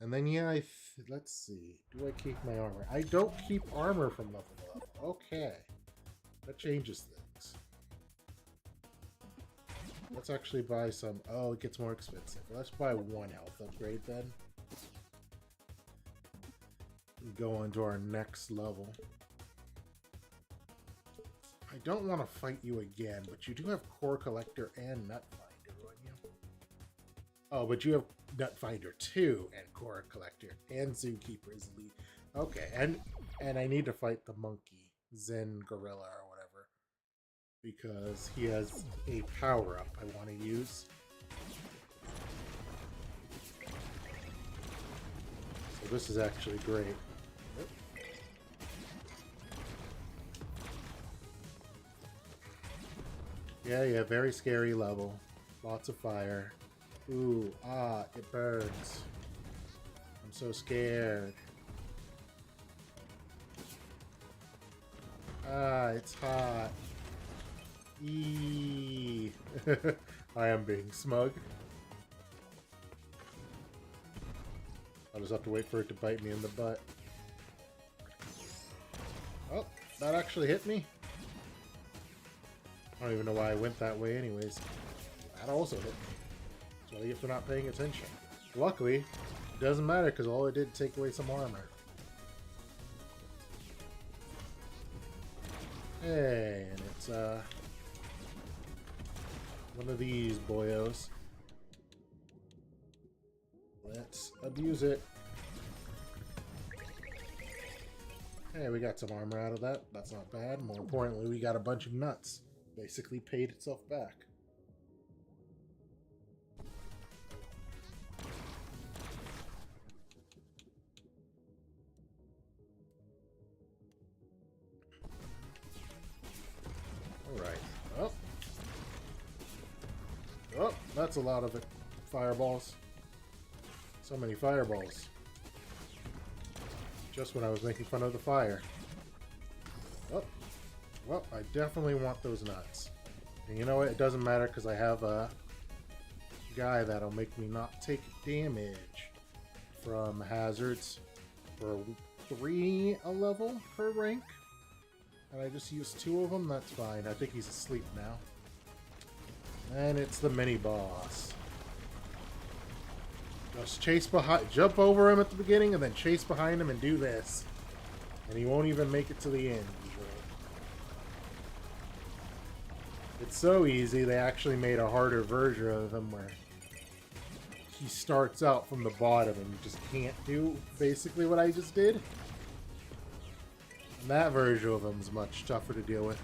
And then, yeah, let's see. Do I keep my armor? I don't keep armor from level to level. Okay. That changes things. Let's actually buy some. Oh, it gets more expensive. Let's buy one health upgrade then. Go on to our next level. I don't want to fight you again, but you do have Core Collector and Nut Finder, don't you? Oh, but you have Nut Finder 2 and Core Collector and Zookeeper is elite. Okay, and I need to fight the monkey, Zen Gorilla or whatever, because he has a power-up I want to use. So this is actually great. Yeah, very scary level. Lots of fire. Ooh, it burns. I'm so scared. It's hot. Eee. I am being smug. I'll just have to wait for it to bite me in the butt. Oh, that actually hit me? I don't even know why I went that way anyways. That also hit me. So I get for not paying attention. Luckily, it doesn't matter because all it did take away some armor. Hey, and it's one of these boyos. Let's abuse it. Hey, we got some armor out of that. That's not bad. More importantly, we got a bunch of nuts. Basically paid itself back. Alright. that's a lot of it. Fireballs. So many fireballs. Just when I was making fun of the fire. Oh. Well, I definitely want those nuts. And you know what? It doesn't matter because I have a guy that'll make me not take damage from hazards for 3 a level per rank. And I just used 2 of them. That's fine. I think he's asleep now. And it's the mini boss. Just chase behind, jump over him at the beginning, and then chase behind him and do this. And he won't even make it to the end, usually. It's so easy, they actually made a harder version of him where he starts out from the bottom and you just can't do basically what I just did. And that version of him is much tougher to deal with.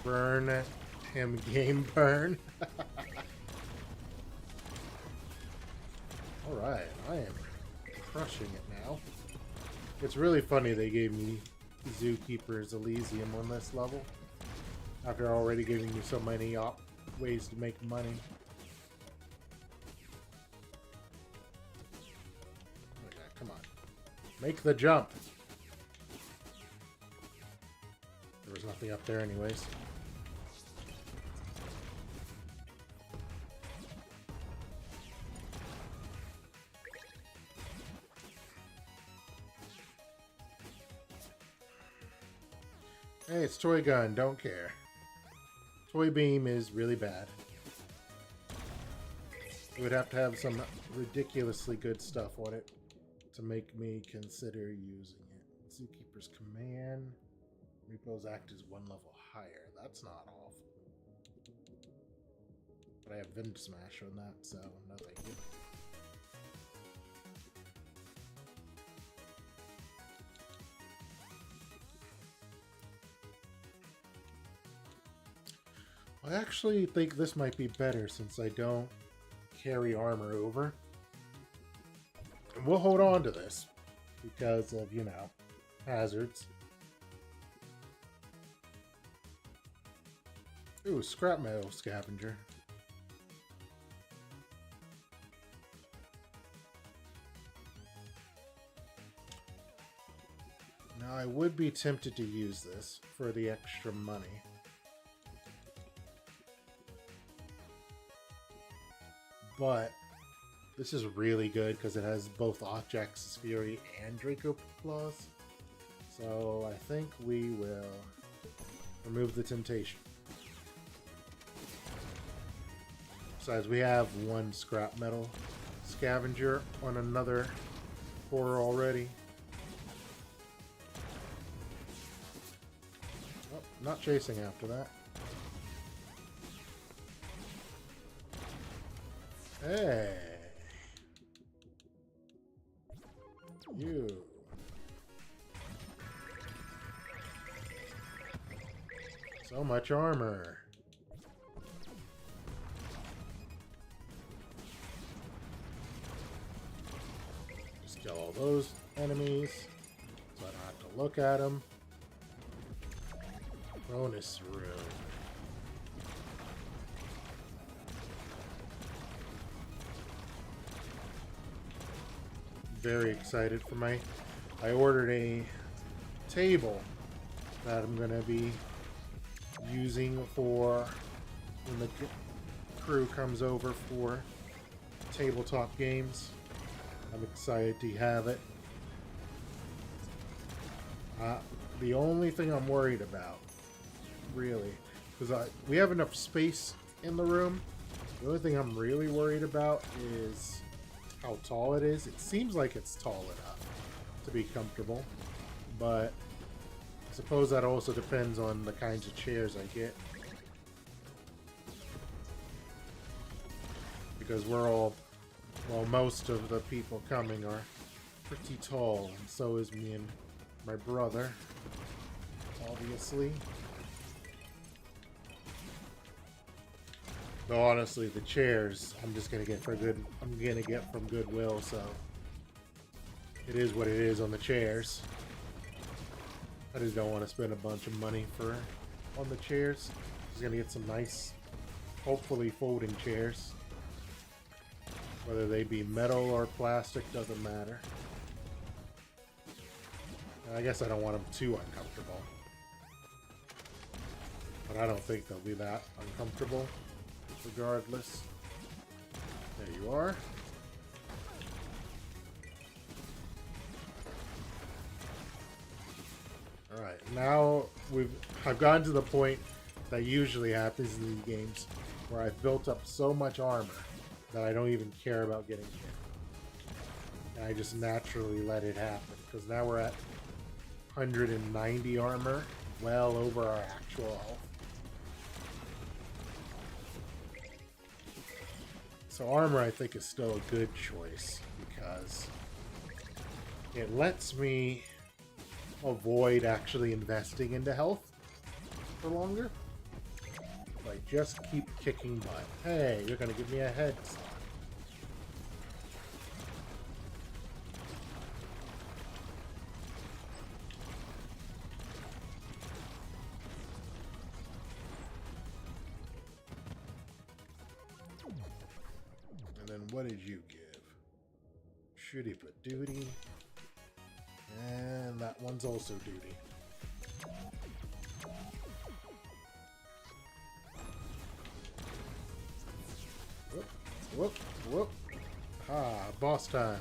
Burn him, game burn. Alright, I am crushing it now. It's really funny they gave me Zookeeper's Elysium on this level. After already giving me so many ways to make money. Okay, come on. Make the jump! There was nothing up there anyways. Hey, it's Toy Gun, don't care. Toy Beam is really bad. It would have to have some ridiculously good stuff on it to make me consider using it. Zookeeper's Command. Repo's Act is 1 level higher. That's not awful. But I have Wind Smash on that, so no thank you. I actually think this might be better since I don't carry armor over. And we'll hold on to this because of, you know, hazards. Ooh, scrap metal scavenger. Now I would be tempted to use this for the extra money. But this is really good because it has both Ajax's Fury and Draco Claws. So I think we will remove the temptation. Besides, we have 1 scrap metal scavenger on another horror already. Oh, not chasing after that. Hey! You. So much armor. Just kill all those enemies so I don't have to look at them. Bonus room. Very excited for my... I ordered a table that I'm going to be using for when the crew comes over for tabletop games. I'm excited to have it. The only thing I'm worried about, really, because we have enough space in the room. The only thing I'm really worried about is how tall it is. It seems like it's tall enough to be comfortable, but I suppose that also depends on the kinds of chairs I get. Because we're all, well, most of the people coming are pretty tall, and so is me and my brother, obviously. Though honestly, the chairs I'm just gonna get from Goodwill, so it is what it is on the chairs. I just don't want to spend a bunch of money on the chairs. Just gonna get some nice, hopefully folding chairs. Whether they be metal or plastic, doesn't matter. I guess I don't want them too uncomfortable. But I don't think they'll be that uncomfortable, regardless. There you are. Alright, now I've gotten to the point that usually happens in these games where I've built up so much armor that I don't even care about getting hit. And I just naturally let it happen, because now we're at 190 armor, well over our actual health. So armor, I think, is still a good choice, because it lets me avoid actually investing into health for longer. If I just keep kicking butt. Hey, you're gonna give me a head start. And then what did you give? Shooty but duty. And that one's also duty. Whoop, whoop, whoop. Ah, boss time.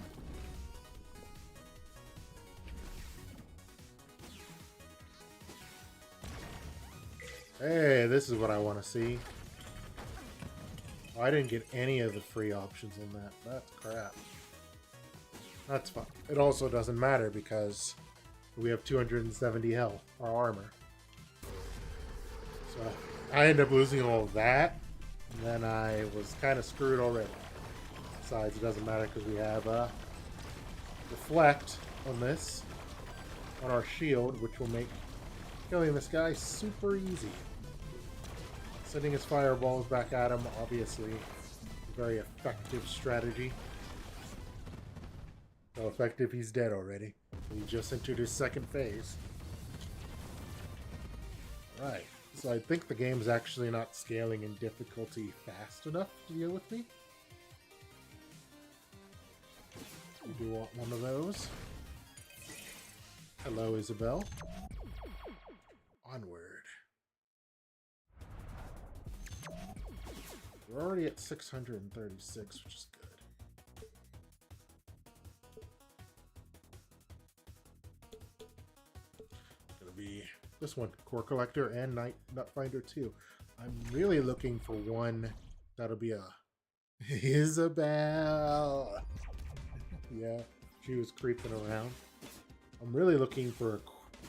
Hey, this is what I want to see. Oh, I didn't get any of the free options on that. That's crap. That's fine. It also doesn't matter because we have 270 health, our armor. So I ended up losing all of that, and then I was kind of screwed already. Besides, it doesn't matter because we have deflect on this, on our shield, which will make killing this guy super easy. Sending his fireballs back at him, obviously, a very effective strategy. So effective, he's dead already. He just entered his second phase. Right. So I think the game's actually not scaling in difficulty fast enough to deal with me. We do want one of those. Hello, Isabel. Onward. We're already at 636, which is good. Be this one, Core Collector and Nut Finder 2. I'm really looking for one that'll be a Isabel. Yeah, she was creeping around. I'm really looking for a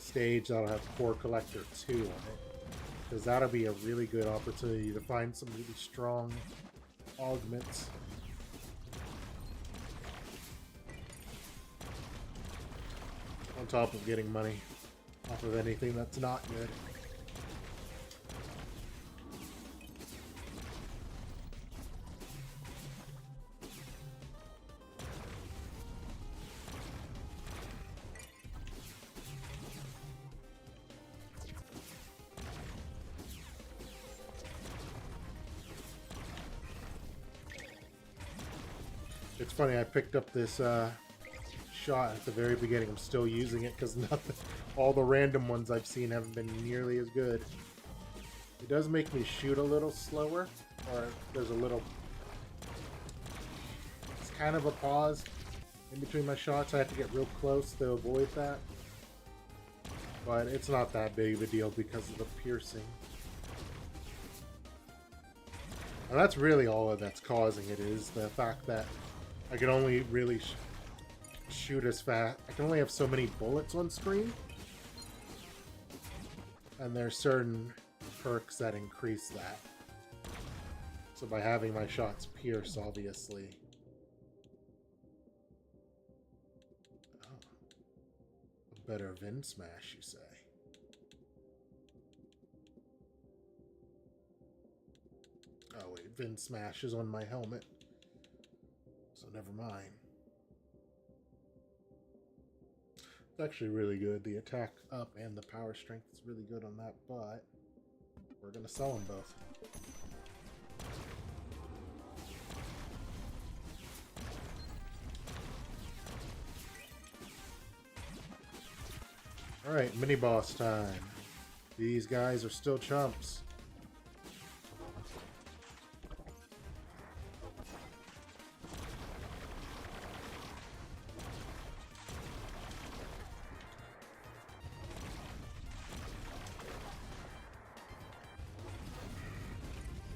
stage that'll have Core Collector 2 on it, because that'll be a really good opportunity to find some really strong augments. On top of getting money off of anything that's not good. It's funny, I picked up this shot at the very beginning. I'm still using it because all the random ones I've seen haven't been nearly as good. It does make me shoot a little slower, or there's a little, it's kind of a pause in between my shots. I have to get real close to avoid that, but it's not that big of a deal because of the piercing. And that's really all that's causing it, is the fact that I can only really shoot as fast. I can only have so many bullets on screen. And there's certain perks that increase that. So by having my shots pierce, obviously. Oh. A better Vin Smash, you say? Oh wait, Vin Smash is on my helmet. So never mind. It's actually really good. The attack up and the power strength is really good on that, but we're going to sell them both. Alright, mini boss time. These guys are still chumps.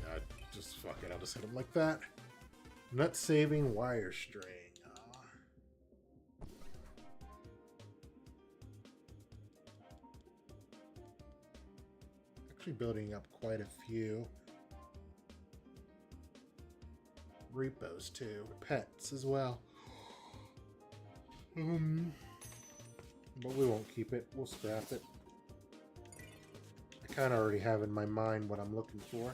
Yeah, just fuck it, I'll just hit him like that. Nut saving wire string. Actually building up quite a few repos too, pets as well. But we won't keep it, we'll scrap it. I kind of already have in my mind what I'm looking for.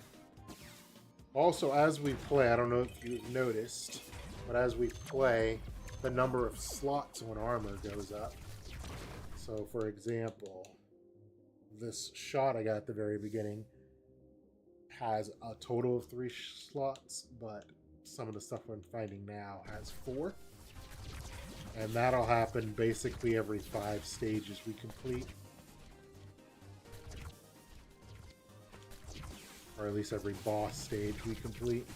Also, as we play, I don't know if you've noticed, but as we play, the number of slots on armor goes up. So for example, this shot I got at the very beginning has a total of 3 slots, but some of the stuff I'm finding now has 4. And that'll happen basically every 5 stages we complete. Or at least every boss stage we complete.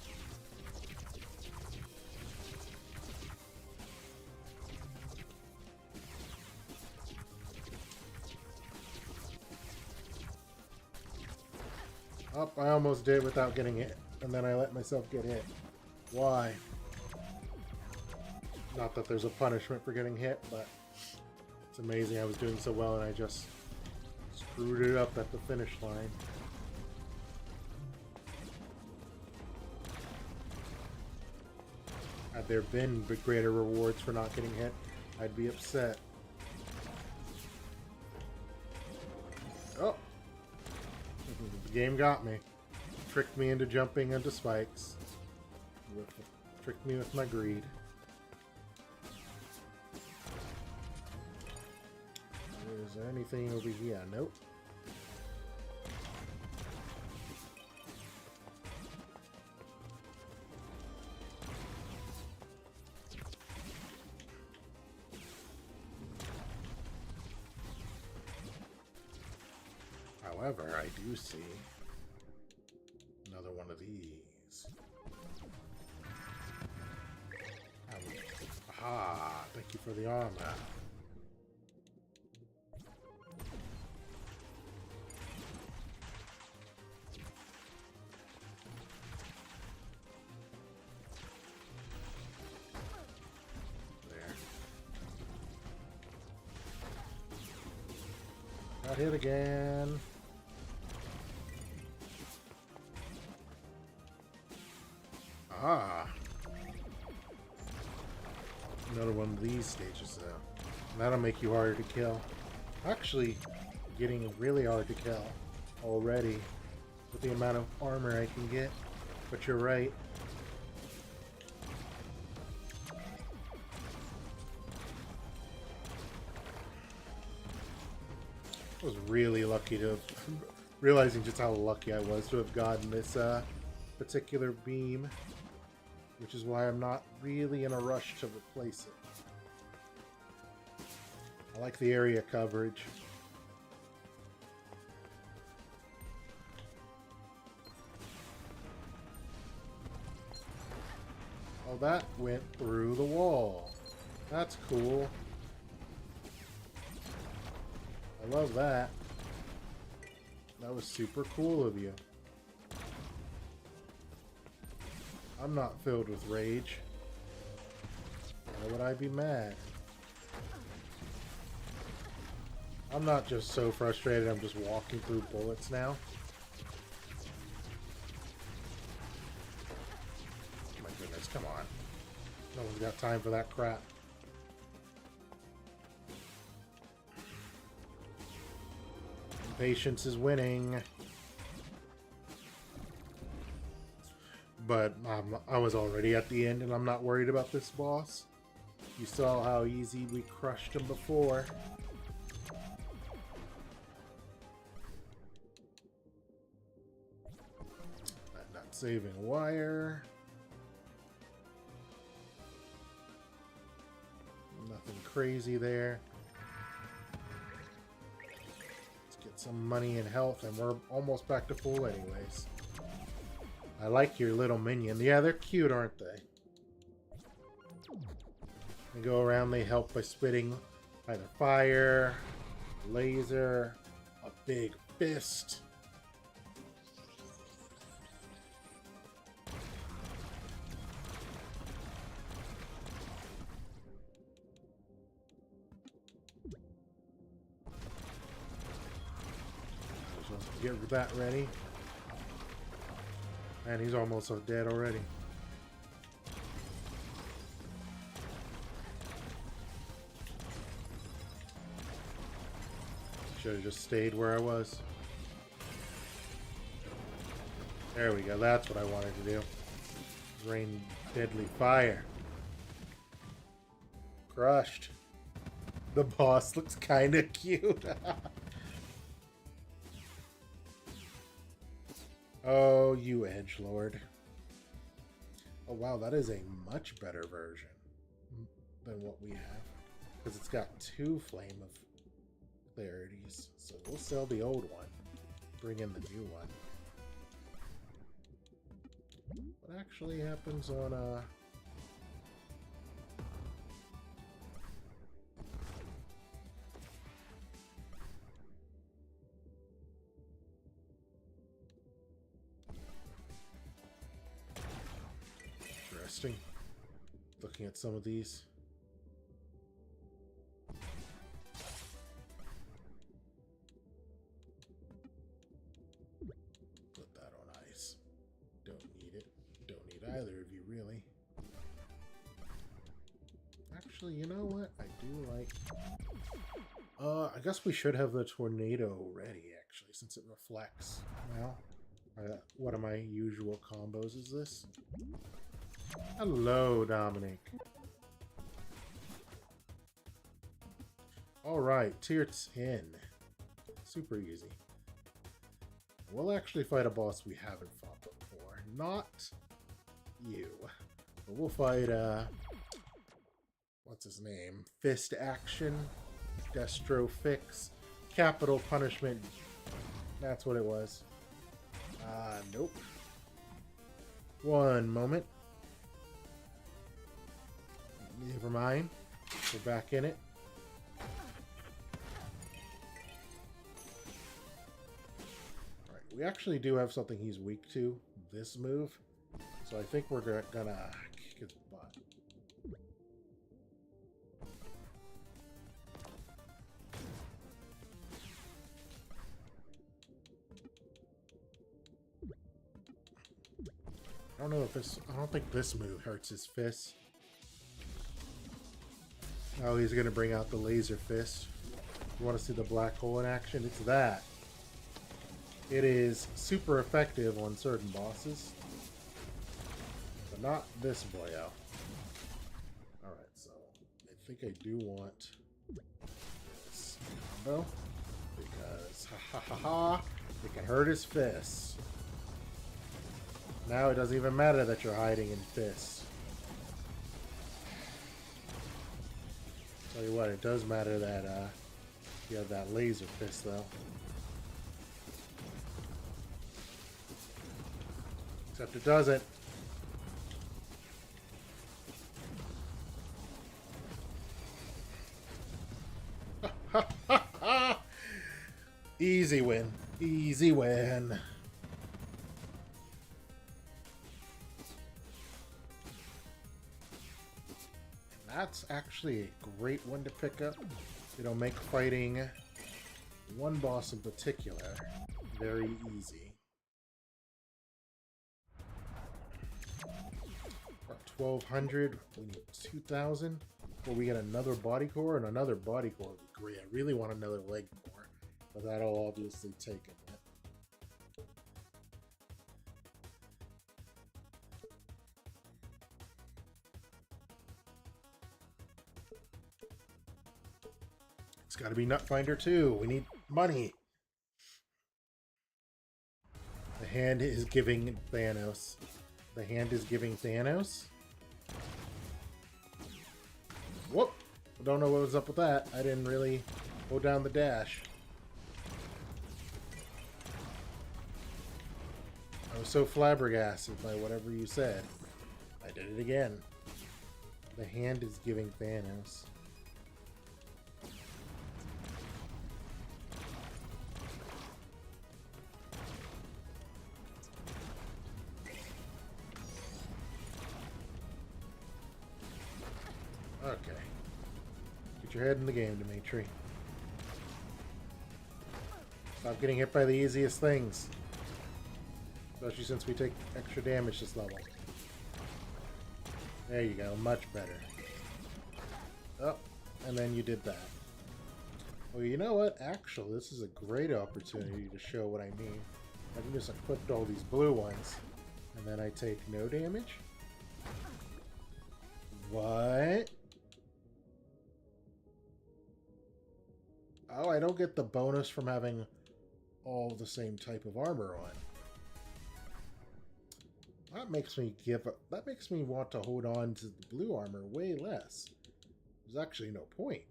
Oh, I almost did without getting hit. And then I let myself get hit. Why? Not that there's a punishment for getting hit, but it's amazing I was doing so well and I just screwed it up at the finish line. Had there been greater rewards for not getting hit, I'd be upset. Oh! The game got me. Tricked me into jumping into spikes. Tricked me with my greed. Is there anything over here? Nope. However, I do see another one of these. Aha! Thank you for the armor. There. Got hit again. Ah, another one of these stages though. That'll make you harder to kill. Actually, getting really hard to kill already with the amount of armor I can get. But you're right. I was really lucky to have, realizing just how lucky I was to have gotten this particular beam. Which is why I'm not really in a rush to replace it. I like the area coverage. Oh, that went through the wall. That's cool. I love that. That was super cool of you. I'm not filled with rage. Why would I be mad? I'm not just so frustrated I'm just walking through bullets now. My goodness, come on. No one's got time for that crap. Patience is winning. But I was already at the end and I'm not worried about this boss. You saw how easy we crushed him before. Not saving wire. Nothing crazy there. some money and health, and we're almost back to full anyways. I like your little minion. Yeah, they're cute, aren't they? They go around, they help by spitting either fire, laser, a big fist. Get that ready. And he's almost dead already. Should have just stayed where I was. There we go. That's what I wanted to do. Rain deadly fire. Crushed. The boss looks kind of cute. Oh, you edgelord. Oh, wow, that is a much better version than what we have. Because it's got 2 flame of clarities. So we'll sell the old one. Bring in the new one. What actually happens on interesting. Looking at some of these. Put that on ice. Don't need it. Don't need either of you, really. Actually, you know what? I do like... I guess we should have the tornado ready, actually, since it reflects. Well, what of my usual combos is this? Hello, Dominic. Alright, tier 10. Super easy. We'll actually fight a boss we haven't fought before. Not you. But we'll fight, what's his name? Fist Action. Destro Fix. Capital Punishment. That's what it was. Nope. One moment. Never mind. We're back in it. Alright, we actually do have something he's weak to. This move. So I think we're gonna kick his butt. I don't know if this... I don't think this move hurts his fist. Oh, he's going to bring out the laser fist. You want to see the black hole in action? It's that. It is super effective on certain bosses. But not this boyo. Alright, so I think I do want this combo. Because, ha ha ha ha, it can hurt his fists. Now it doesn't even matter that you're hiding in fists. Tell you what, it does matter that you have that laser fist, though. Except it doesn't. Easy win. Easy win. That's actually a great one to pick up. It'll make fighting one boss in particular very easy. We're at 1200. We need 2000. Will we get another body core? And another body core would be great. I really want another leg core, but that'll obviously take a bit. It's got to be Nutfinder too. We need money. The hand is giving Thanos. The hand is giving Thanos. Whoop! I don't know what was up with that. I didn't really go down the dash. I was so flabbergasted by whatever you said. I did it again. The hand is giving Thanos. Okay. Get your head in the game, Dimitri. Stop getting hit by the easiest things. Especially since we take extra damage this level. There you go, much better. Oh, and then you did that. Well, you know what? Actually, this is a great opportunity to show what I mean. I can just equip all these blue ones, and then I take no damage? What? Oh, I don't get the bonus from having all the same type of armor on. That makes me want to hold on to the blue armor way less. There's actually no point.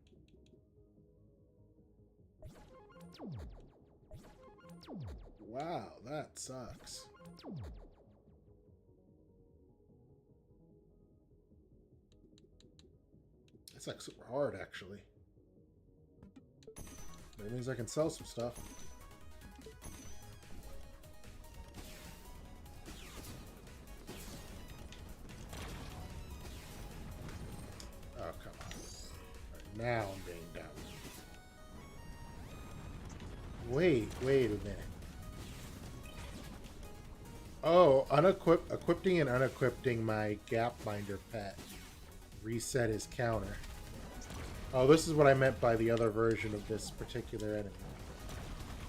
Wow, that sucks. It's like super hard, actually. But it means I can sell some stuff. Oh, come on. Right, now I'm being dumb. Wait a minute. Oh, equipping and unequipping my Gapminder pet reset his counter. Oh, this is what I meant by the other version of this particular enemy.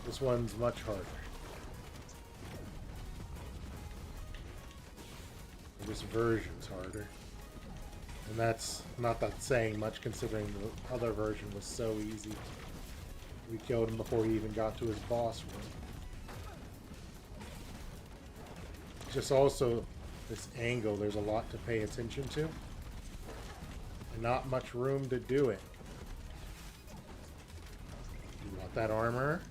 This one's much harder. This version's harder. And that's not that saying much considering the other version was so easy. We killed him before he even got to his boss room. Just also, this angle, there's a lot to pay attention to. And not much room to do it. You want that armor?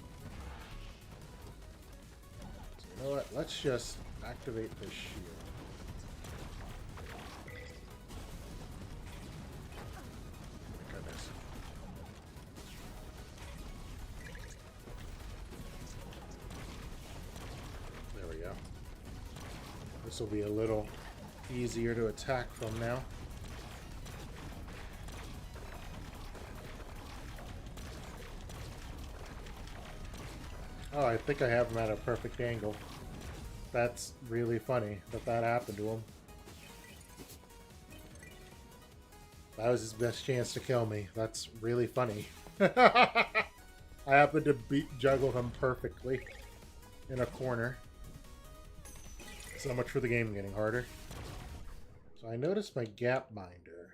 So you know what? Let's just activate this shield. Oh my goodness. There we go. This will be a little easier to attack from now. Oh, I think I have him at a perfect angle. That's really funny that happened to him. That was his best chance to kill me. That's really funny. I happened to juggle him perfectly in a corner. So much for the game getting harder. So I noticed my Gapminder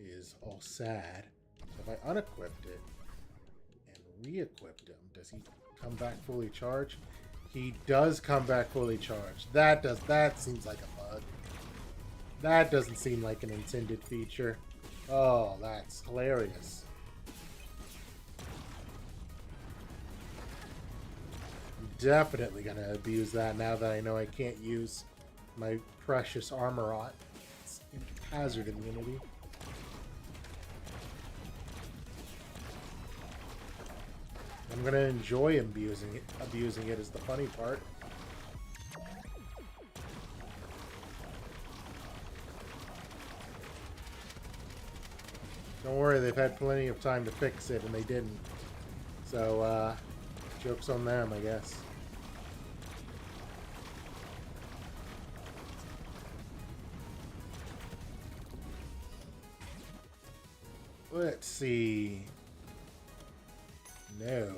is all sad. So if I unequipped it and re-equipped him, does he come back fully charged? He does come back fully charged. That seems like a bug. That doesn't seem like an intended feature. Oh, that's hilarious. Definitely gonna abuse that now that I know I can't use my precious armor on. It's hazard immunity. I'm gonna enjoy abusing it. Abusing it is the funny part. Don't worry, they've had plenty of time to fix it and they didn't. So, joke's on them, I guess. Let's see. No.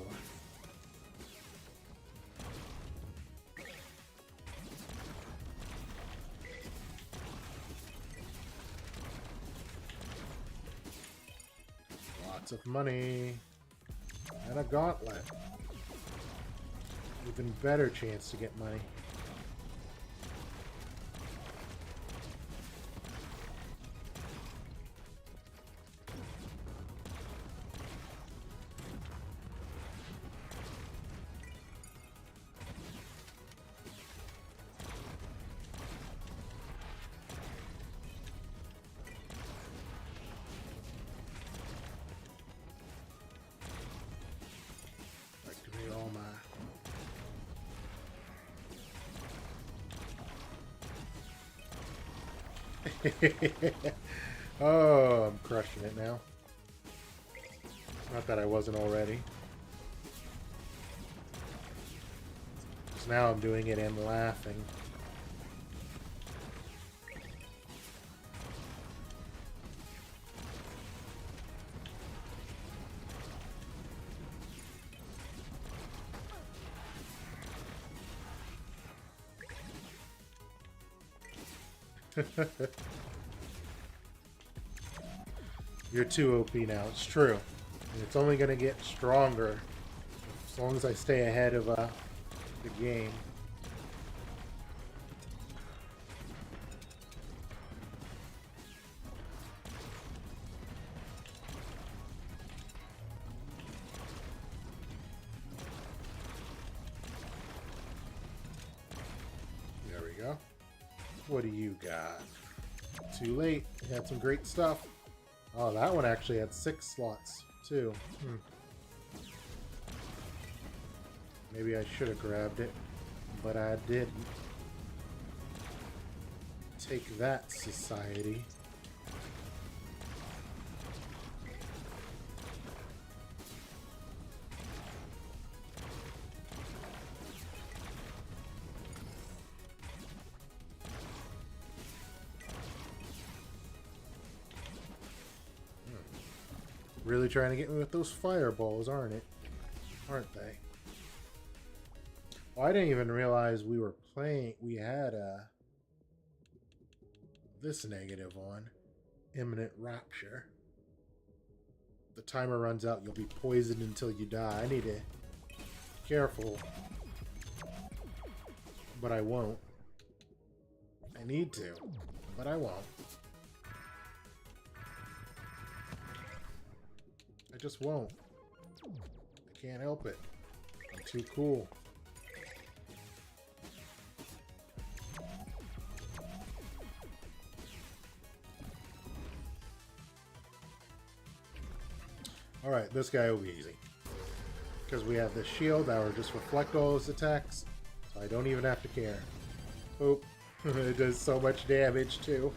Lots of money. And a gauntlet. Even better chance to get money. Oh, I'm crushing it now. Not that I wasn't already. Just now I'm doing it and laughing. You're too OP now. It's true. And it's only going to get stronger as long as I stay ahead of the game. There we go. What do you got? Too late. You had some great stuff. Oh, that one actually had 6 slots, too. Maybe I should have grabbed it, but I didn't. Take that, society. Really trying to get me with those fireballs, aren't they? Well, I didn't even realize we were playing. We had this negative on. Imminent Rapture. The timer runs out, you'll be poisoned until you die. I need to be careful. But I won't. I need to, but I won't. I just won't. I can't help it. I'm too cool. Alright, this guy will be easy. Because we have this shield that will just reflect all his attacks. So I don't even have to care. Oop. It does so much damage too.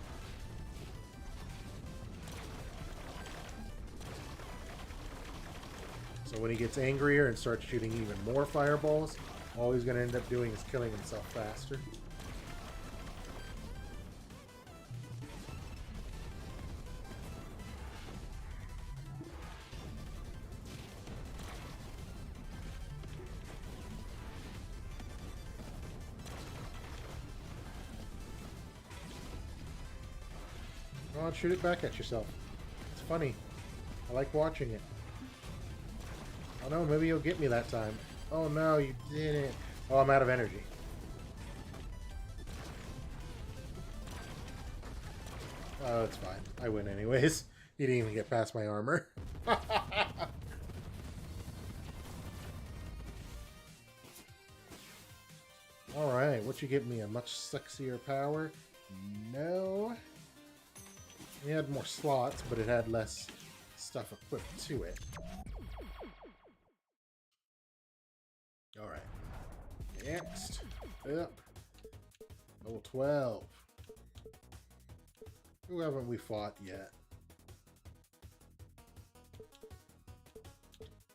So when he gets angrier and starts shooting even more fireballs, all he's going to end up doing is killing himself faster. Oh, shoot it back at yourself. It's funny. I like watching it. Oh no, maybe you'll get me that time. Oh no, you didn't. Oh, I'm out of energy. Oh, it's fine. I win anyways. He didn't even get past my armor. Alright, what you give me? A much sexier power? No. It had more slots, but it had less stuff equipped to it. Alright. Next up. Level 12. Who haven't we fought yet?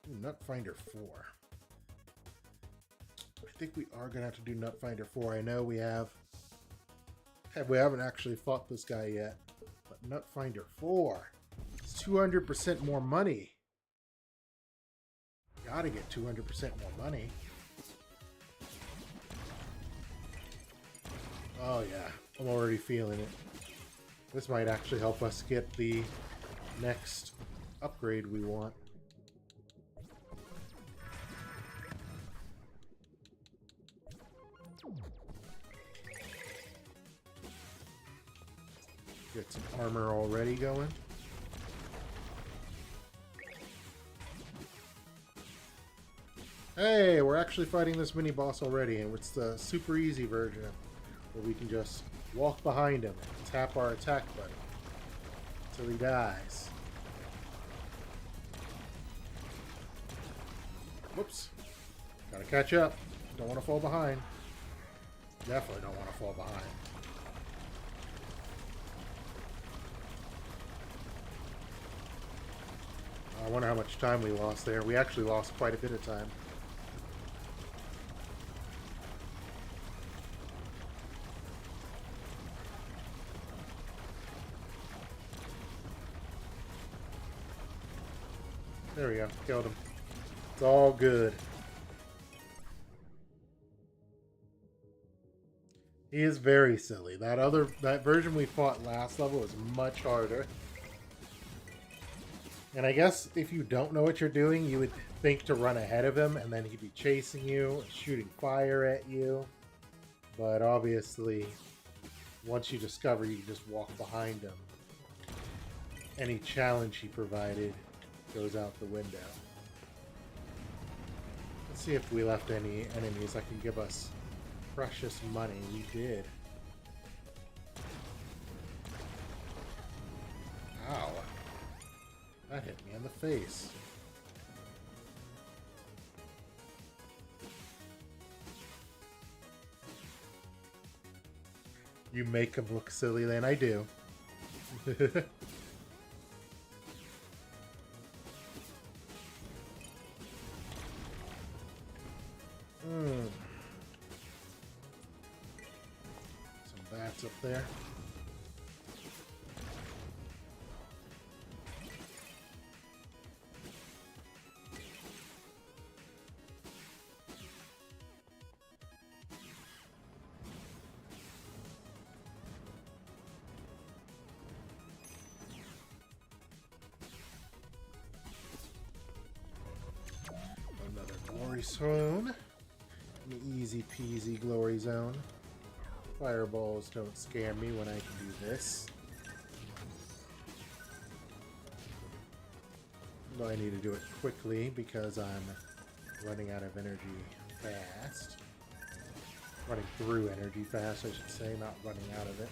Ooh, Nutfinder 4. I think we are going to have to do Nutfinder 4. I know we have... We haven't actually fought this guy yet. But Nutfinder 4. It's 200% more money. Gotta get 200% more money. Oh yeah, I'm already feeling it. This might actually help us get the next upgrade we want. Get some armor already going. Hey, we're actually fighting this mini boss already, and it's the super easy version where we can just walk behind him and tap our attack button until he dies. Whoops. Gotta catch up. Don't want to fall behind. Definitely don't want to fall behind. I wonder how much time we lost there. We actually lost quite a bit of time. There we go. Killed him. It's all good. He is very silly. That version we fought last level was much harder. And I guess if you don't know what you're doing, you would think to run ahead of him, and then he'd be chasing you, shooting fire at you. But obviously, once you discover, you can just walk behind him. Any challenge he provided goes out the window. Let's see if we left any enemies that can give us precious money. We did. Ow. That hit me in the face. You make him look silly, then I do. Some bats up there. Another glory zone. An easy peasy glory zone. Fireballs don't scare me when I can do this. Though I need to do it quickly because I'm running out of energy fast. Running through energy fast, I should say, not running out of it.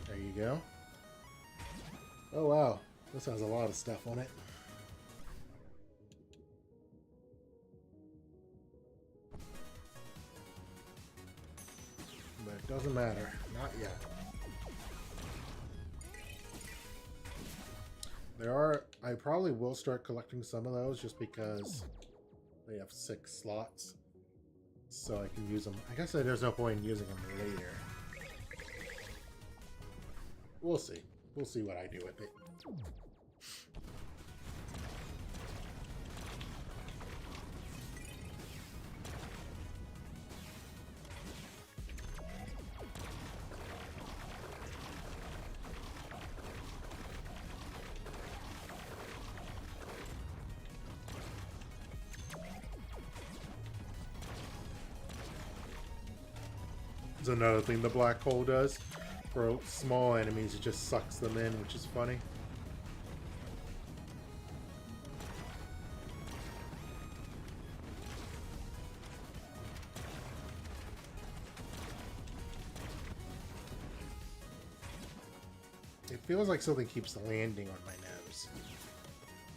There you go. Oh wow, this has a lot of stuff on it. But it doesn't matter, not yet. I probably will start collecting some of those just because they have 6 slots. So I can use them. I guess there's no point in using them later. We'll see. We'll see what I do with it. There's another thing the black hole does. For small enemies, it just sucks them in, which is funny. It feels like something keeps landing on my nose.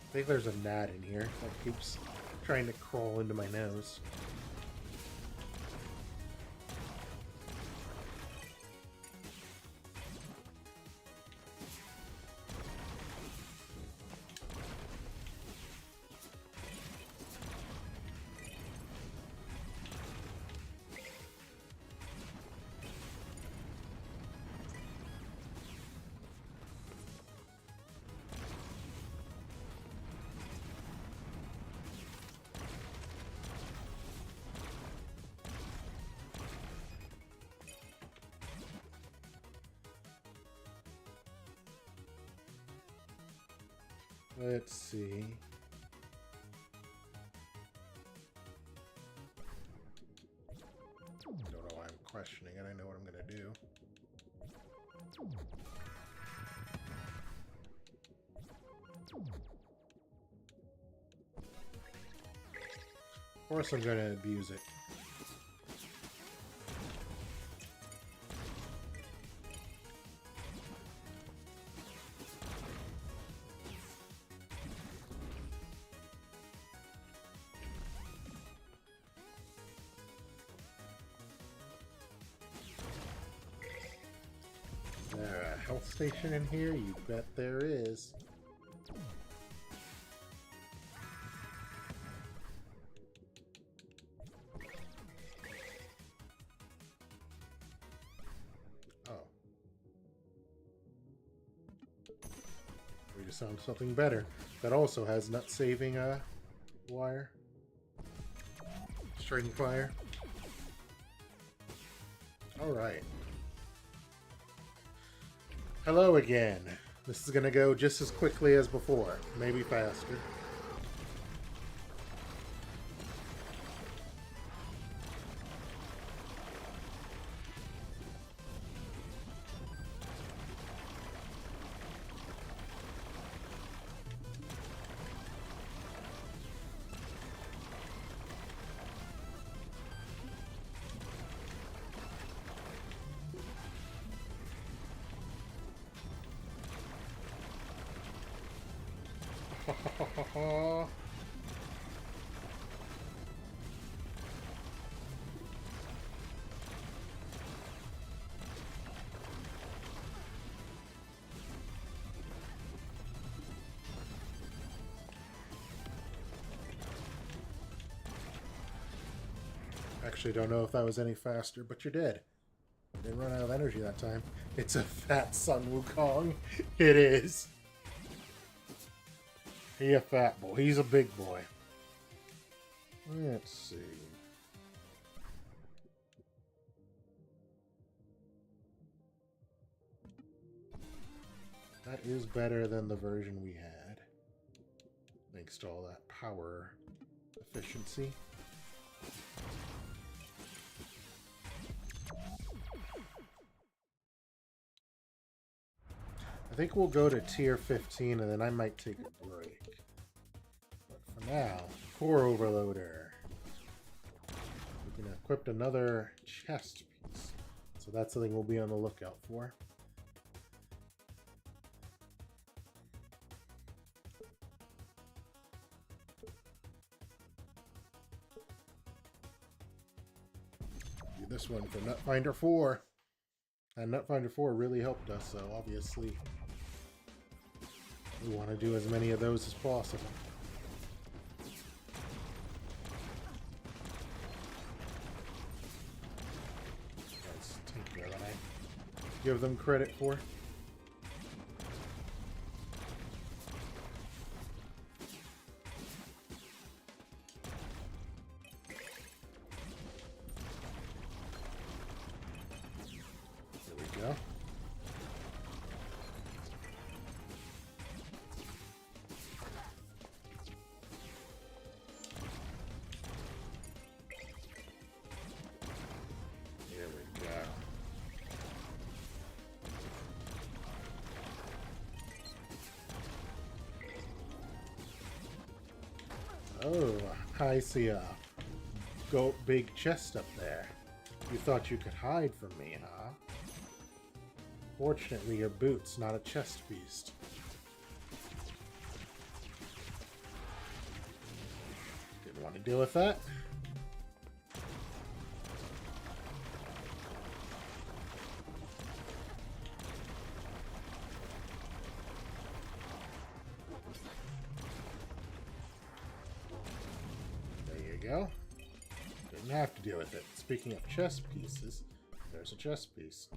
I think there's a gnat in here that keeps trying to crawl into my nose. Let's see. Don't know why I'm questioning it. I know what I'm going to do. Of course I'm going to abuse it. Health station in here? You bet there is. Oh. We just found something better. That also has nut saving wire. Striking fire. Alright. Hello again. This is gonna go just as quickly as before. Maybe faster. Actually, don't know if that was any faster, but you're dead. I didn't run out of energy that time. It's a fat Sun Wukong. It is. He a fat boy. He's a big boy. Let's see. That is better than the version we had. Thanks to all that power efficiency. I think we'll go to tier 15 and then I might take a break. But for now, core overloader. We can equip another chest piece. So that's something we'll be on the lookout for. Do this one for Nutfinder 4. And Nutfinder 4 really helped us, so obviously we want to do as many of those as possible. That's Tinker that I give them credit for. There we go. Oh, I see a big chest up there. You thought you could hide from me, huh? Fortunately, your boot's not a chest beast. Didn't want to deal with that. Go. Didn't have to deal with it. Speaking of chess pieces, there's a chess piece.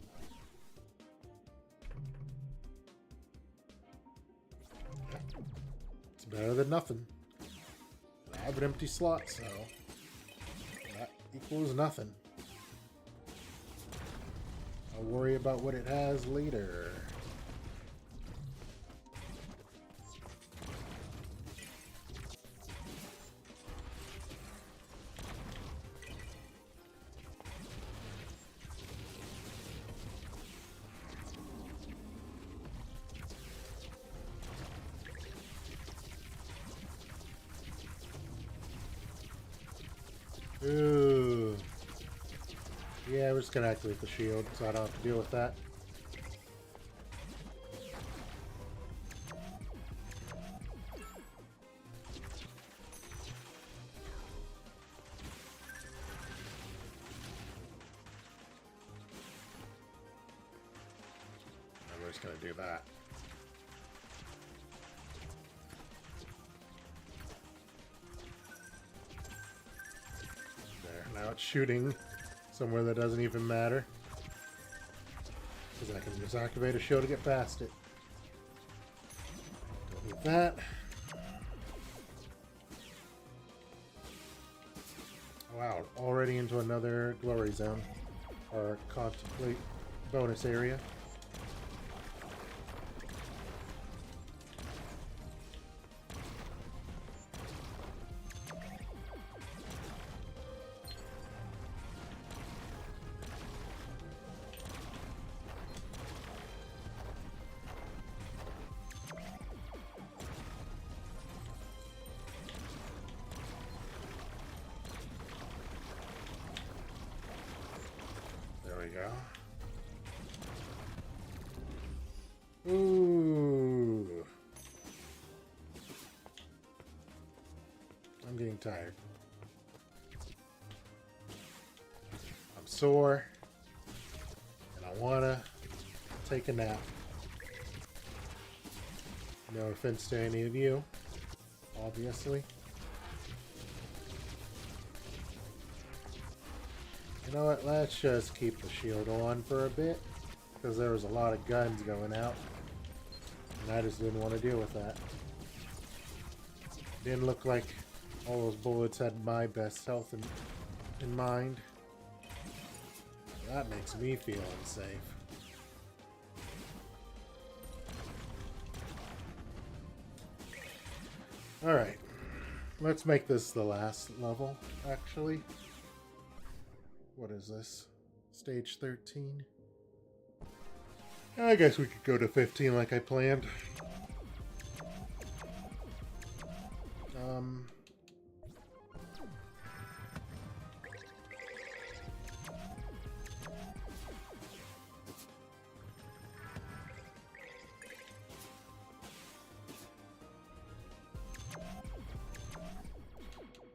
Yeah. It's better than nothing. I have an empty slot, so that equals nothing. I'll worry about what it has later. Ooh. Yeah, we're just gonna activate the shield so I don't have to deal with that. just gonna do that. There, now it's shooting somewhere that doesn't even matter. Because I can just activate a show to get past it. Don't need that. Wow, already into another glory zone. Or contemplate bonus area. There we go. Ooh. I'm getting tired. I'm sore. And I wanna take a nap. No offense to any of you, obviously. You know what, let's just keep the shield on for a bit, because there was a lot of guns going out, and I just didn't want to deal with that. Didn't look like all those bullets had my best health in mind. That makes me feel unsafe. Alright, let's make this the last level, actually. What is this? Stage 13? I guess we could go to 15 like I planned.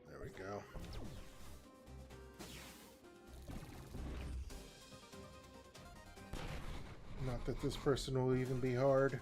There we go. Not that this person will even be hard.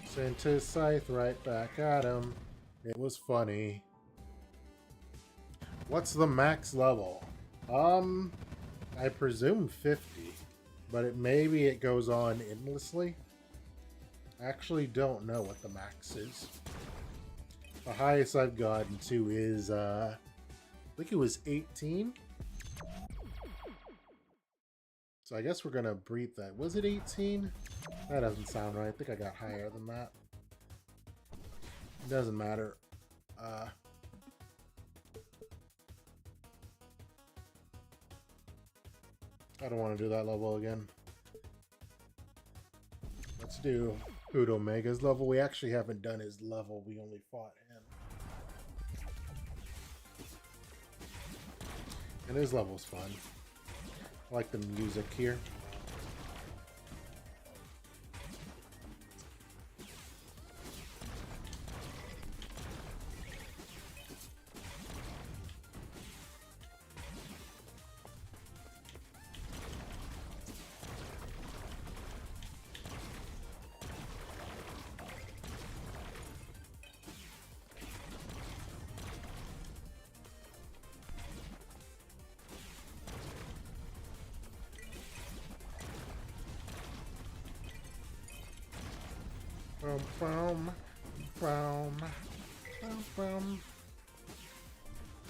Sent his scythe right back at him. It was funny. What's the max level? I presume 50, but maybe it goes on endlessly. I actually don't know what the max is. The highest I've gotten to is, I think it was 18. So I guess we're gonna breathe that. Was it 18? That doesn't sound right. I think I got higher than that. It doesn't matter. I don't want to do that level again. Let's do Hood Omega's level. We actually haven't done his level. We only fought him. And his level's fun. I like the music here.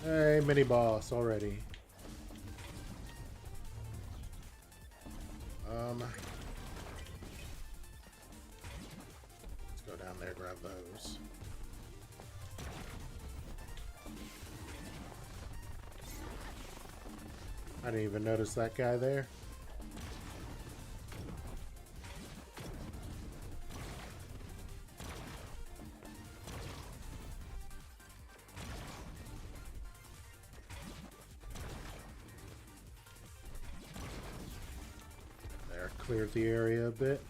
Hey, mini boss already. Let's go down there, grab those. I didn't even notice that guy there. cleared the area a bit.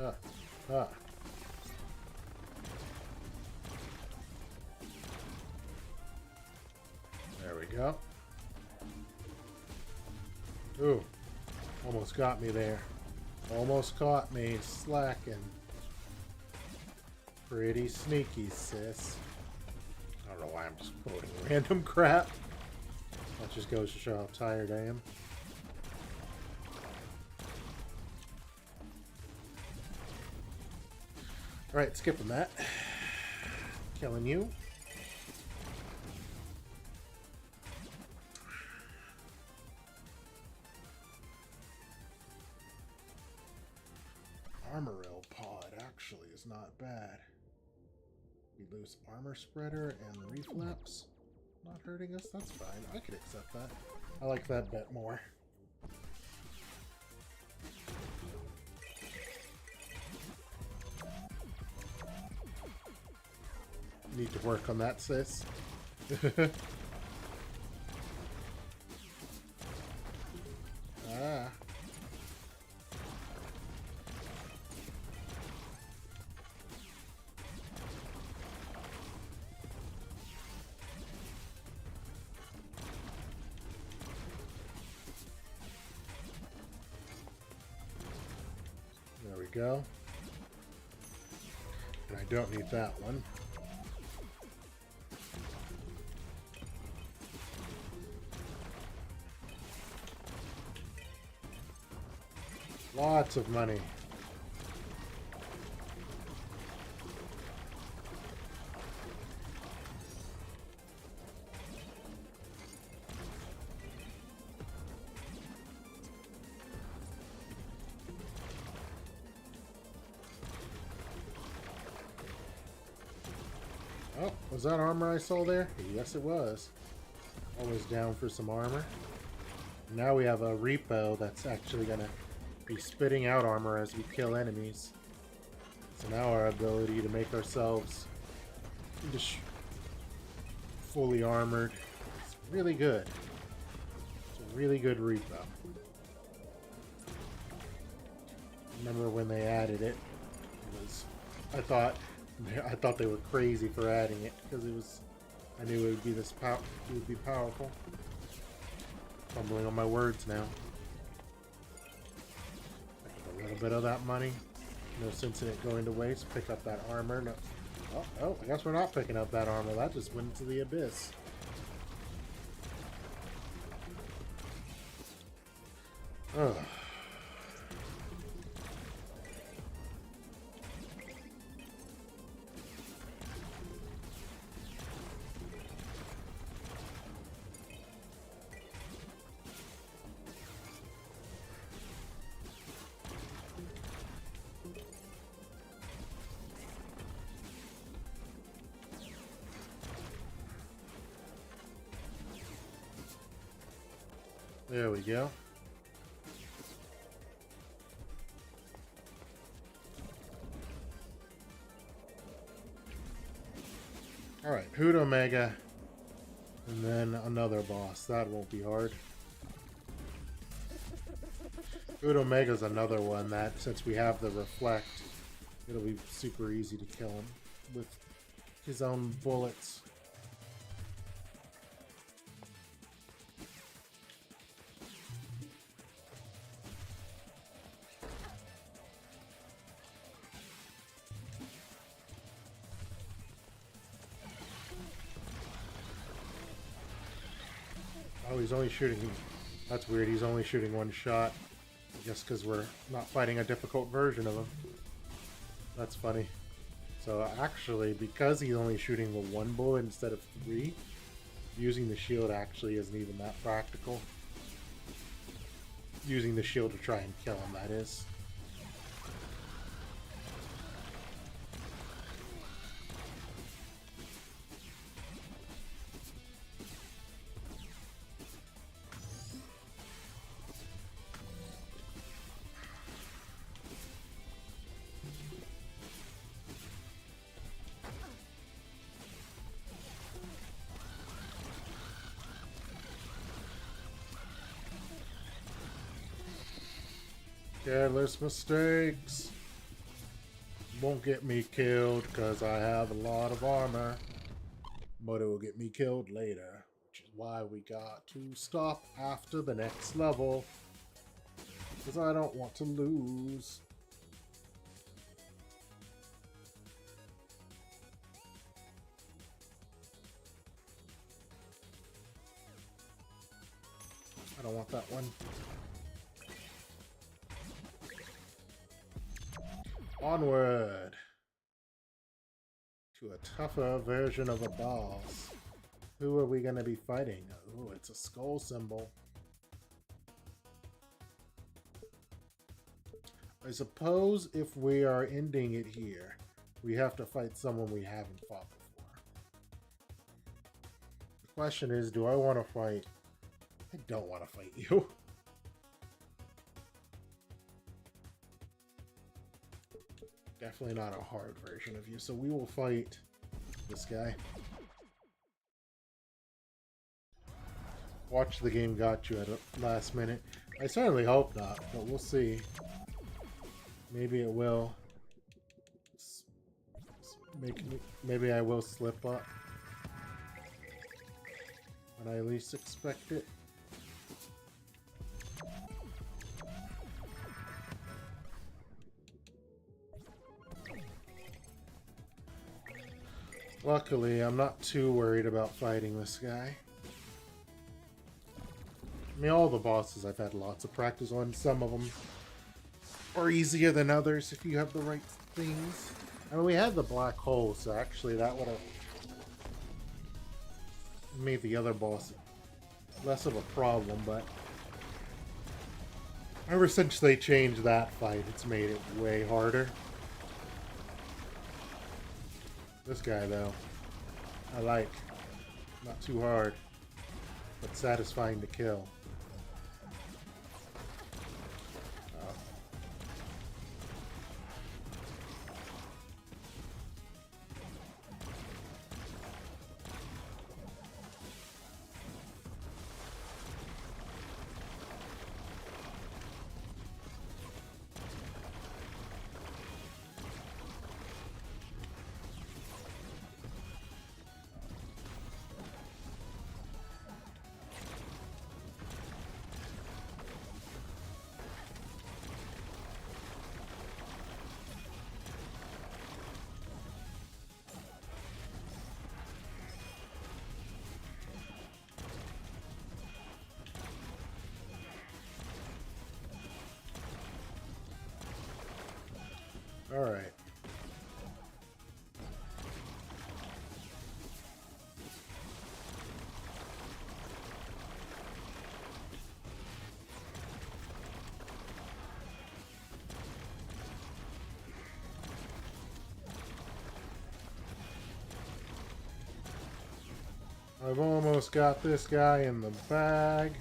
Ah, ah. There we go. Ooh, almost got me there. Almost caught me slacking. Pretty sneaky, sis. I don't know why I'm just quoting random crap. That just goes to show how tired I am. Alright, skipping that. Killing you. Armor rail pod actually is not bad. We lose armor spreader and reflex. Not hurting us, that's fine. I could accept that. I like that bet more. Need to work on that, sis. Ah. There we go. And I don't need that one. Lots of money. Oh, was that armor I saw there? Yes, it was. Always down for some armor. Now we have a repo that's actually going to be spitting out armor as we kill enemies. So now our ability to make ourselves just fully armored is really good. It's a really good repo. Remember when they added it? It was, I thought they were crazy for adding it because it was. I knew it would be this it would be powerful. Fumbling on my words now. A little bit of that money. No sense in it going to waste. Pick up that armor. No. Oh, I guess we're not picking up that armor. That just went into the abyss. Ugh. There we go. Alright, Hoot Omega. And then another boss. That won't be hard. Hoot Omega's another one that, since we have the Reflect, it'll be super easy to kill him with his own bullets. Oh, he's only shooting. That's weird. He's only shooting one shot. I guess because we're not fighting a difficult version of him. That's funny. So actually, because he's only shooting the one bullet instead of 3, using the shield actually isn't even that practical. Using the shield to try and kill him, that is. Careless mistakes won't get me killed because I have a lot of armor, but it will get me killed later, which is why we got to stop after the next level, because I don't want to lose. I don't want that one. Onward to a tougher version of a boss. Who are we going to be fighting? Oh, it's a skull symbol. I suppose if we are ending it here, we have to fight someone we haven't fought before. The question is, do I want to fight? I don't want to fight you. Definitely not a hard version of you, so we will fight this guy. Watch the game got you at the last minute. I certainly hope not, but we'll see. Maybe it will. Maybe I will slip up when I least expect it. Luckily, I'm not too worried about fighting this guy. I mean, all the bosses I've had lots of practice on. Some of them are easier than others if you have the right things. I mean, we had the black hole, so actually that would have made the other boss less of a problem, but ever since they changed that fight, it's made it way harder. This guy, though, I like. Not too hard, but satisfying to kill. All right. I've almost got this guy in the bag.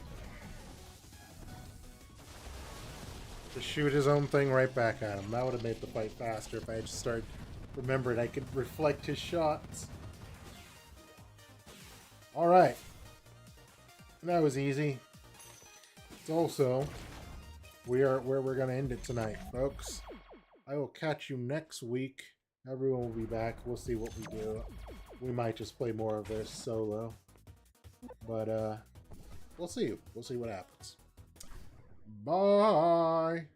Just shoot his own thing right back at him. That would have made the fight faster if I had just remembered I could reflect his shots. Alright. That was easy. It's also where we're going to end it tonight, folks. I will catch you next week. Everyone will be back. We'll see what we do. We might just play more of this solo. But, we'll see. We'll see what happens. Bye!